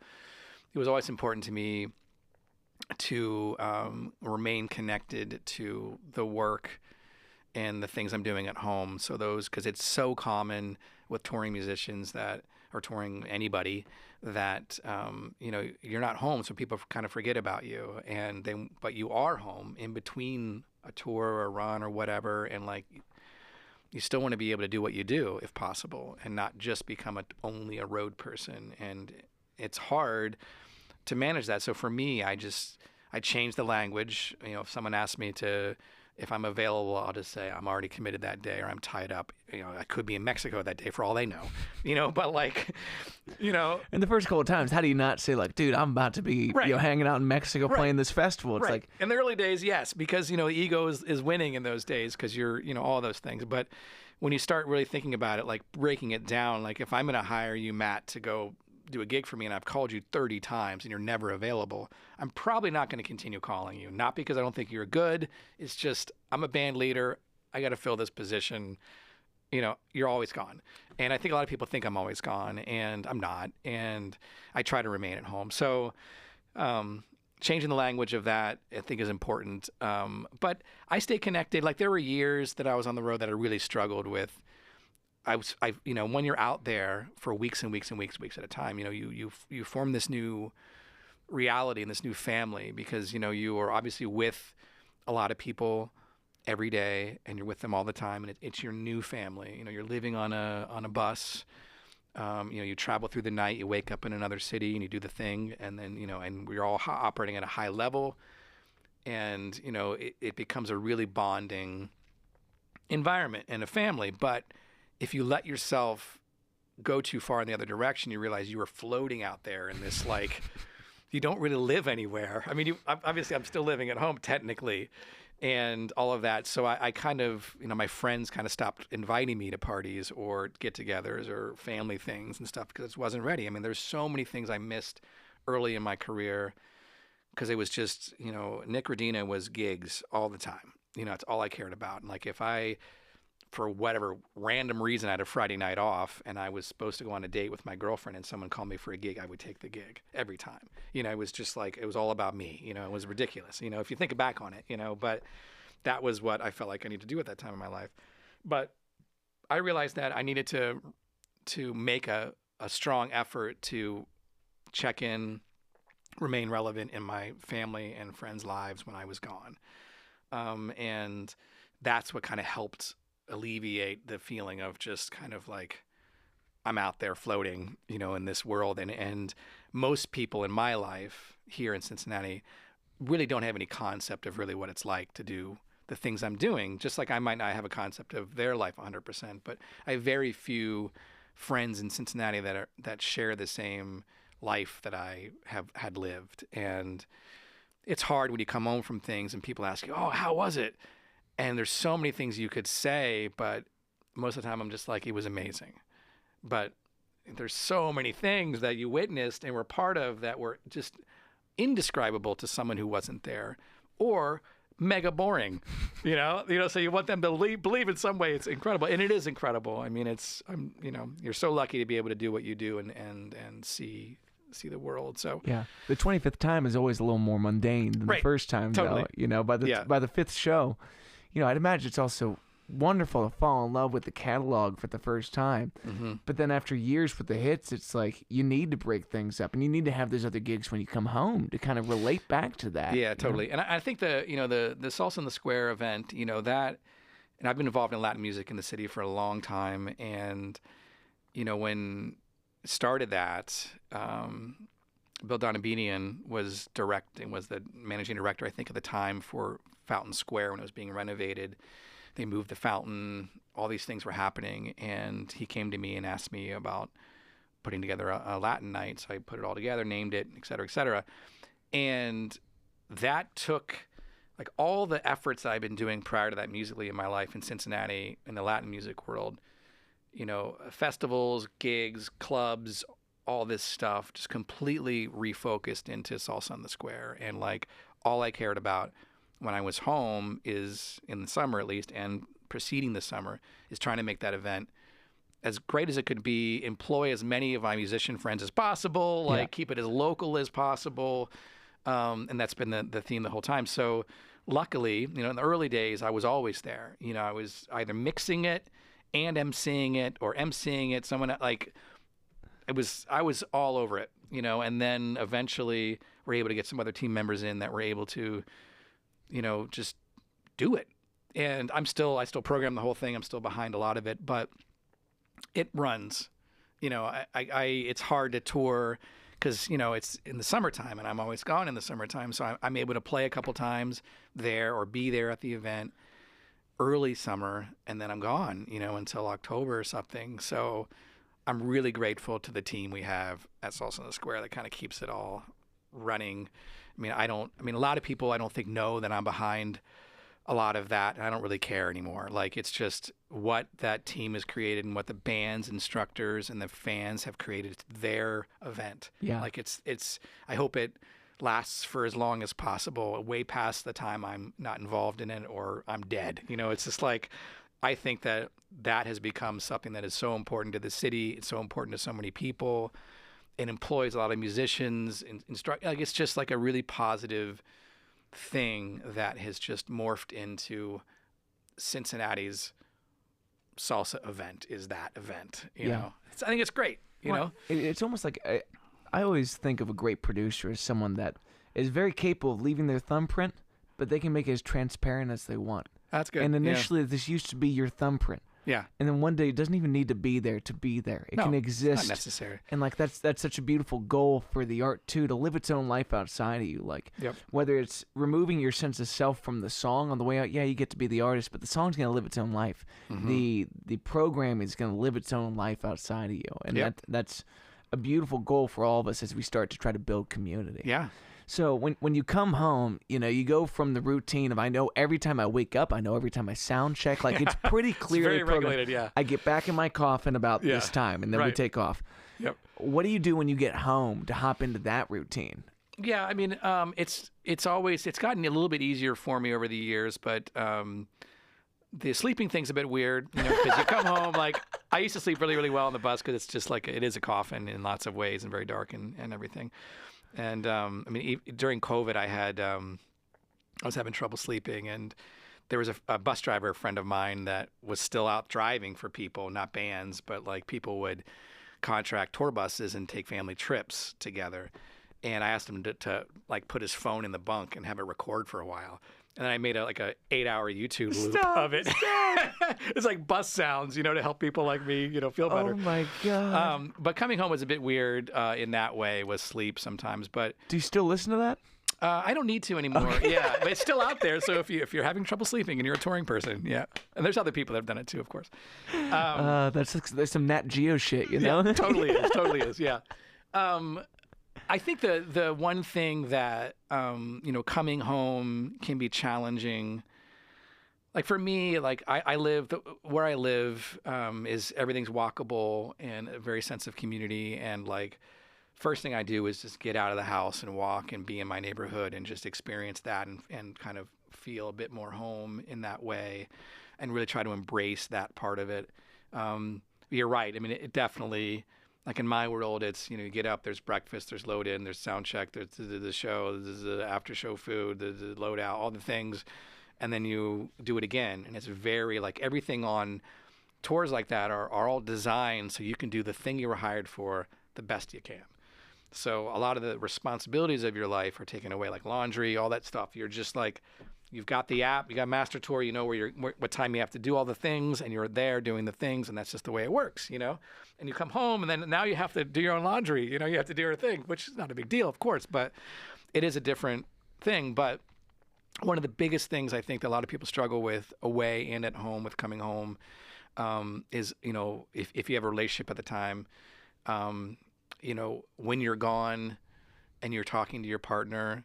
it was always important to me to remain connected to the work and the things I'm doing at home. So because it's so common with touring musicians or touring anybody that, you know, you're not home. So people kind of forget about you but you are home in between a tour or a run or whatever. And like, you still want to be able to do what you do if possible and not just become only a road person. And it's hard to manage that. So for me, I changed the language. You know, if someone asks me if I'm available, I'll just say I'm already committed that day or I'm tied up. You know, I could be in Mexico that day for all they know, you know, but like, you know. And the first couple of times, how do you not say like, dude, I'm about to be you know, hanging out in Mexico playing this festival? It's like. In the early days, yes, because, you know, the ego is winning in those days because you're, you know, all those things. But when you start really thinking about it, like breaking it down, like if I'm going to hire you, Matt, to go do a gig for me and I've called you 30 times and you're never available, I'm probably not going to continue calling you. Not because I don't think you're good. It's just I'm a band leader. I got to fill this position. You know, you're always gone. And I think a lot of people think I'm always gone and I'm not. And I try to remain at home. So changing the language of that I think is important. But I stay connected. Like there were years that I was on the road that I really struggled with. You know, when you're out there for weeks and weeks and weeks at a time, you know, you form this new reality and this new family because, you know, you are obviously with a lot of people every day and you're with them all the time and it's your new family. You know, you're living on a bus. You know, you travel through the night, you wake up in another city and you do the thing. And then, you know, and we're all operating at a high level and, you know, it becomes a really bonding environment and a family. But if you let yourself go too far in the other direction, you realize you are floating out there in this, like, you don't really live anywhere. I mean, obviously I'm still living at home technically and all of that. So I kind of, you know, my friends kind of stopped inviting me to parties or get-togethers or family things and stuff because it wasn't ready. I mean, there's so many things I missed early in my career because it was just, you know, Nick Radina was gigs all the time. You know, it's all I cared about. And like if for whatever random reason, I had a Friday night off and I was supposed to go on a date with my girlfriend and someone called me for a gig, I would take the gig every time. You know, it was just like, it was all about me, you know, it was ridiculous, you know, if you think back on it, you know, but that was what I felt like I needed to do at that time in my life. But I realized that I needed to make a strong effort to check in, remain relevant in my family and friends' lives when I was gone. And that's what kind of helped alleviate the feeling of just kind of like I'm out there floating, you know, in this world. And most people in my life here in Cincinnati really don't have any concept of really what it's like to do the things I'm doing, just like I might not have a concept of their life 100%. But I have very few friends in Cincinnati that share the same life that I have had lived. And it's hard when you come home from things and people ask you, oh, how was it? And there's so many things you could say, but most of the time I'm just like, it was amazing. But there's so many things that you witnessed and were part of that were just indescribable to someone who wasn't there or mega boring, you know, so you want them to believe in some way it's incredible. And it is incredible. I mean, you know, you're so lucky to be able to do what you do and see the world. So yeah, the 25th time is always a little more mundane than the first time. Totally. Though, you know, by the fifth show, you know, I'd imagine it's also wonderful to fall in love with the catalog for the first time. Mm-hmm. But then after years with the hits, it's like you need to break things up and you need to have those other gigs when you come home to kind of relate back to that. Yeah, totally. You know? And I think the Salsa in the Square event, you know, that, and I've been involved in Latin music in the city for a long time. And, you know, when it started that, Bill Donabedian was the managing director, I think, at the time for Fountain Square when it was being renovated. They moved the fountain, all these things were happening, and he came to me and asked me about putting together a Latin night. So I put it all together, named it, et cetera, et cetera. And that took like all the efforts that I've been doing prior to that musically in my life in Cincinnati, in the Latin music world, festivals, gigs, clubs, all this stuff just completely refocused into Salsa on the Square. And like all I cared about when I was home is, in the summer at least, and preceding the summer, is trying to make that event as great as it could be, employ as many of my musician friends as possible, keep it as local as possible. And that's been the theme the whole time. So luckily, in the early days, I was always there. I was either mixing it and emceeing it, or emceeing it. I was all over it, and then eventually we're able to get some other team members in that were able to, just do it. And I still program the whole thing. I'm still behind a lot of it, but it runs. It's hard to tour because, it's in the summertime and I'm always gone in the summertime. So I'm able to play a couple times there or be there at the event early summer, and then I'm gone, until October or something. So I'm really grateful to the team we have at Salsa on the Square that kind of keeps it all running. A lot of people I don't think know that I'm behind a lot of that, and I don't really care anymore. Like, it's just what that team has created and what the bands, instructors, and the fans have created their event. Yeah. Like, it's. I hope it lasts for as long as possible, way past the time I'm not involved in it or I'm dead. It's just like, I think that has become something that is so important to the city. It's so important to so many people. It employs a lot of musicians. It's just like a really positive thing that has just morphed into Cincinnati's salsa event. Is that event, you know? I think it's great, you know? It's almost like I always think of a great producer as someone that is very capable of leaving their thumbprint, but they can make it as transparent as they want. That's good. And initially, this used to be your thumbprint. Yeah. And then one day, it doesn't even need to be there to be there. It can exist. It's not necessary. And like that's such a beautiful goal for the art too, to live its own life outside of you. Like whether it's removing your sense of self from the song on the way out, you get to be the artist, but the song's gonna live its own life. Mm-hmm. The program is gonna live its own life outside of you, and that's a beautiful goal for all of us as we start to try to build community. Yeah. So when you come home, you go from the routine of I know every time I wake up, I know every time I sound check. Like it's pretty clearly it's very regulated. Yeah. I get back in my coffin about this time, and then we take off. Yep. What do you do when you get home to hop into that routine? Yeah, I mean, it's gotten a little bit easier for me over the years, but the sleeping thing's a bit weird, because you come home, like I used to sleep really, really well on the bus because it's just like it is a coffin in lots of ways and very dark and everything. And during COVID, I was having trouble sleeping, and there was a bus driver, a friend of mine, that was still out driving for people, not bands, but like people would contract tour buses and take family trips together. And I asked him to like put his phone in the bunk and have it record for a while. And then I made a 8-hour YouTube loop of it. It's like bus sounds, to help people like me, feel better. Oh my God. But coming home was a bit weird in that way with sleep sometimes. But do you still listen to that? I don't need to anymore. Okay. Yeah, but it's still out there. So if you're having trouble sleeping and you're a touring person, and there's other people that have done it too, of course. There's some Nat Geo shit, Yeah, totally is. Yeah. I think the one thing that coming home can be challenging. Like for me, like I live where I live is everything's walkable and a very sense of community. And like first thing I do is just get out of the house and walk and be in my neighborhood and just experience that and kind of feel a bit more home in that way, and really try to embrace that part of it. You're right. I mean, it definitely. Like in my world, it's, you get up, there's breakfast, there's load in, there's sound check, there's the show, there's the after show food, there's the load out, all the things. And then you do it again. And it's very like everything on tours like that are all designed so you can do the thing you were hired for the best you can. So a lot of the responsibilities of your life are taken away, like laundry, all that stuff. You're just like, you've got the app, you got Master Tour, you know what time you have to do all the things, and you're there doing the things, and that's just the way it works, And you come home, and then now you have to do your own laundry, you have to do your thing, which is not a big deal, of course, but it is a different thing. But one of the biggest things I think that a lot of people struggle with away and at home with coming home is, if you have a relationship at the time, when you're gone and you're talking to your partner,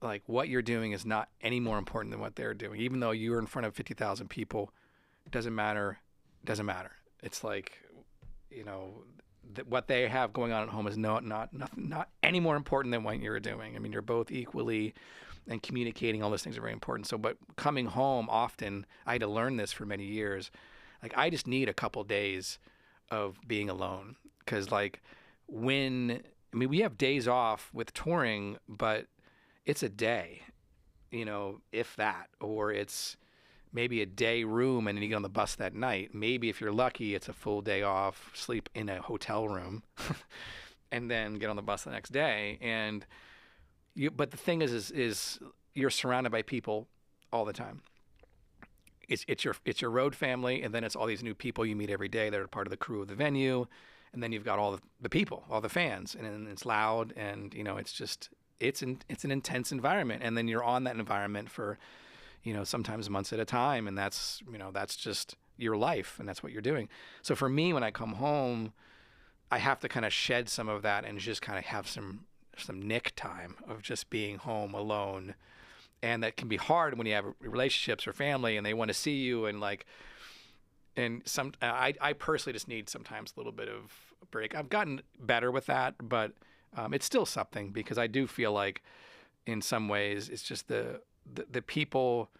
like what you're doing is not any more important than what they're doing. Even though you're in front of 50,000 people, it doesn't matter. It's like, you know, what they have going on at home is not any more important than what you're doing. I mean, you're both equally, and communicating, all those things are very important. So, but coming home often, I had to learn this for many years. Like, I just need a couple days of being alone. Because, like, we have days off with touring, but it's a day, you know, if that, or it's maybe a day room and then you get on the bus that night. Maybe if you're lucky, it's a full day off, sleep in a hotel room, and then get on the bus the next day. But the thing is you're surrounded by people all the time. It's your road family, and then it's all these new people you meet every day that are part of the crew of the venue, and then you've got all the people, all the fans, and it's loud, and you know, it's an intense environment, and then you're on that environment for, you know, sometimes months at a time, and that's just your life, and that's what you're doing. So for me, when I come home, I have to kind of shed some of that and just kind of have some Nick time of just being home alone. And that can be hard when you have relationships or family and they want to see you, and like, and I personally just need sometimes a little bit of a break. I've gotten better with that, but it's still something, because I do feel like in some ways it's just the people,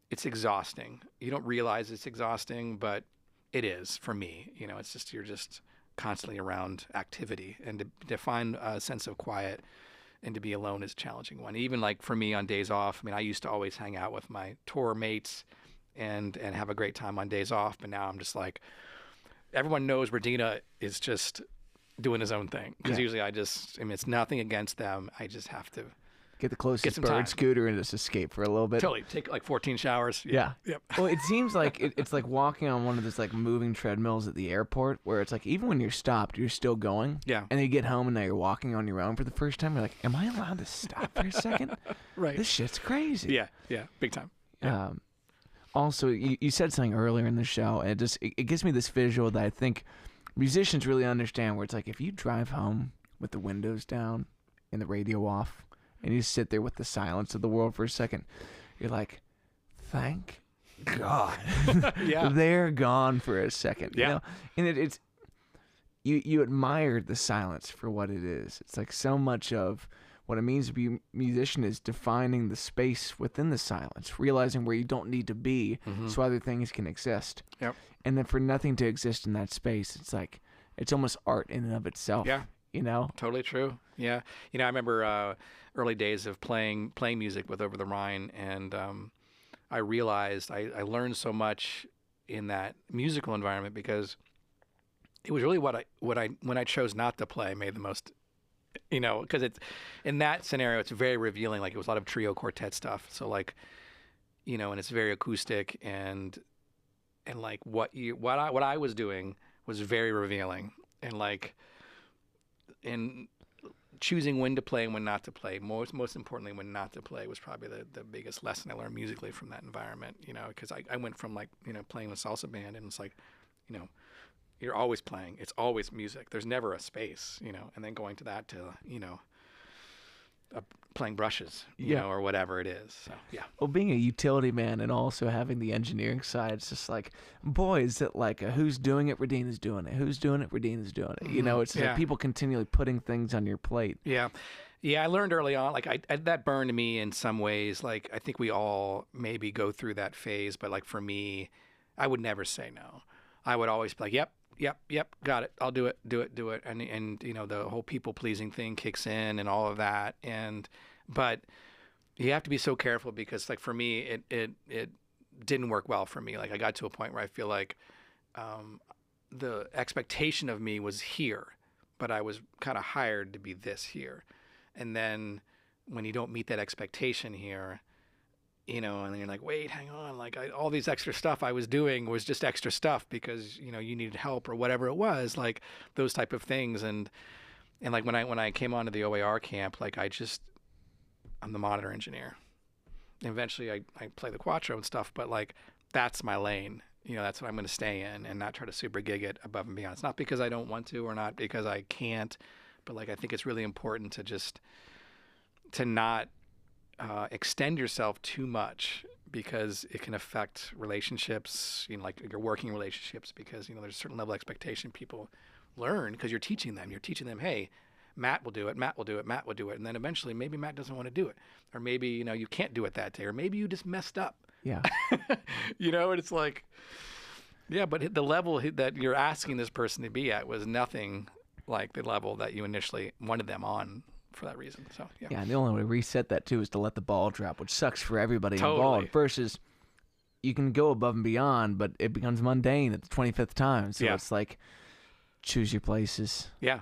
it's exhausting. You don't realize it's exhausting, but it is for me. You know, it's just, you're just constantly around activity, and to find a sense of quiet and to be alone is a challenging one. Even like for me on days off, I mean, I used to always hang out with my tour mates and have a great time on days off, but now I'm just like, everyone knows Radina is just doing his own thing, because usually I mean, it's nothing against them. I just have to get the closest bird scooter and just escape for a little bit. Totally. Take like 14 showers. Yeah. Yep. Well, it seems like it's like walking on one of those like moving treadmills at the airport, where it's like even when you're stopped, you're still going. Yeah. And then you get home and now you're walking on your own for the first time. You're like, am I allowed to stop for a second? Right. This shit's crazy. Yeah. Yeah. Big time. Yeah. Also, you said something earlier in the show, and it gives me this visual that I think musicians really understand, where it's like if you drive home with the windows down and the radio off, and you sit there with the silence of the world for a second, you're like, thank God. Yeah. They're gone for a second. Yeah. You know? And it's you admire the silence for what it is. It's like so much of what it means to be a musician is defining the space within the silence, realizing where you don't need to be so other things can exist. Yep. And then for nothing to exist in that space, it's like, it's almost art in and of itself. Yeah. You know? Totally true. Yeah. You know, I remember early days of playing music with Over the Rhine, and I realized I learned so much in that musical environment, because it was really when I chose not to play made the most, you know, because it's in that scenario, it's very revealing. Like, it was a lot of trio quartet stuff. So like, you know, and it's very acoustic, and like what I was doing was very revealing, and like, in choosing when to play and when not to play, most importantly, when not to play was probably the biggest lesson I learned musically from that environment, you know, because I went from like, you know, playing with salsa band, and it's like, you know, you're always playing, it's always music, there's never a space, you know, and then going to that to, you know, playing brushes, you know, or whatever it is. So, yeah. Well, being a utility man and also having the engineering side, it's just like, boy, is it like who's doing it? Radina's doing it. Who's doing it? Radina's doing it. You know, it's like people continually putting things on your plate. Yeah. Yeah, I learned early on, like that burned me in some ways. Like, I think we all maybe go through that phase, but like for me, I would never say no. I would always be like, yep, got it. I'll do it. And you know, the whole people pleasing thing kicks in and all of that. But you have to be so careful, because like for me, it didn't work well for me. Like, I got to a point where I feel like the expectation of me was here, but I was kind of hired to be this here. And then when you don't meet that expectation here, you know, and then you're like, wait, hang on, like all these extra stuff I was doing was just extra stuff because, you know, you needed help or whatever it was, like those type of things. And like when I came onto the OAR camp, like I'm the monitor engineer. And eventually I play the Cuatro and stuff, but like that's my lane. You know, that's what I'm going to stay in and not try to super gig it above and beyond. It's not because I don't want to or not because I can't, but like I think it's really important to not extend yourself too much, because it can affect relationships, like your working relationships, because, there's a certain level of expectation people learn because you're teaching them. You're teaching them, hey, Matt will do it, Matt will do it, Matt will do it. And then eventually maybe Matt doesn't want to do it. Or maybe, you can't do it that day. Or maybe you just messed up. Yeah. And it's like, yeah, but the level that you're asking this person to be at was nothing like the level that you initially wanted them on for that reason. So, yeah. Yeah, and the only way to reset that, too, is to let the ball drop, which sucks for everybody Totally. involved. Versus you can go above and beyond, but it becomes mundane at the 25th time. So it's like, choose your places. Yeah.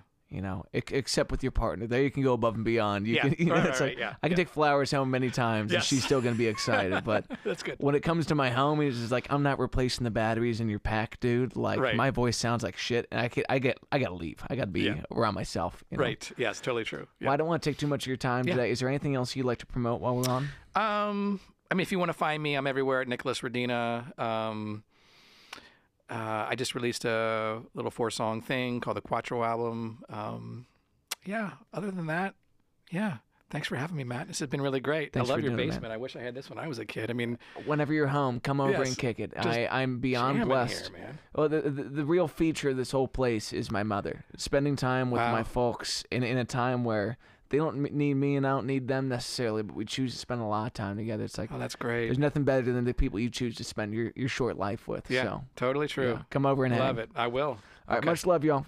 Except with your partner. There you can go above and beyond. You can, I can take flowers home many times, and she's still going to be excited. But that's good. When it comes to my homies, it's like, I'm not replacing the batteries in your pack, dude. Like, my voice sounds like shit, and I got to leave. I got to be around myself. Right. Yeah, it's totally true. Yeah. Well, I don't want to take too much of your time today. Is there anything else you'd like to promote while we're on? If you want to find me, I'm everywhere at Nicholas Radina. I just released a little 4-song thing called the Cuatro Album. Other than that, thanks for having me, Matt. This has been really great. Thanks I love for your doing it, basement. man. I wish I had this when I was a kid. Whenever you're home, come over and kick it. I'm beyond blessed. Here, man. Well, the real feature of this whole place is my mother. Spending time with my folks in a time where they don't need me and I don't need them necessarily, but we choose to spend a lot of time together. It's like, oh, that's great. There's nothing better than the people you choose to spend your short life with. Yeah, so, totally true. Come over and love it. I will. All right, much love, y'all.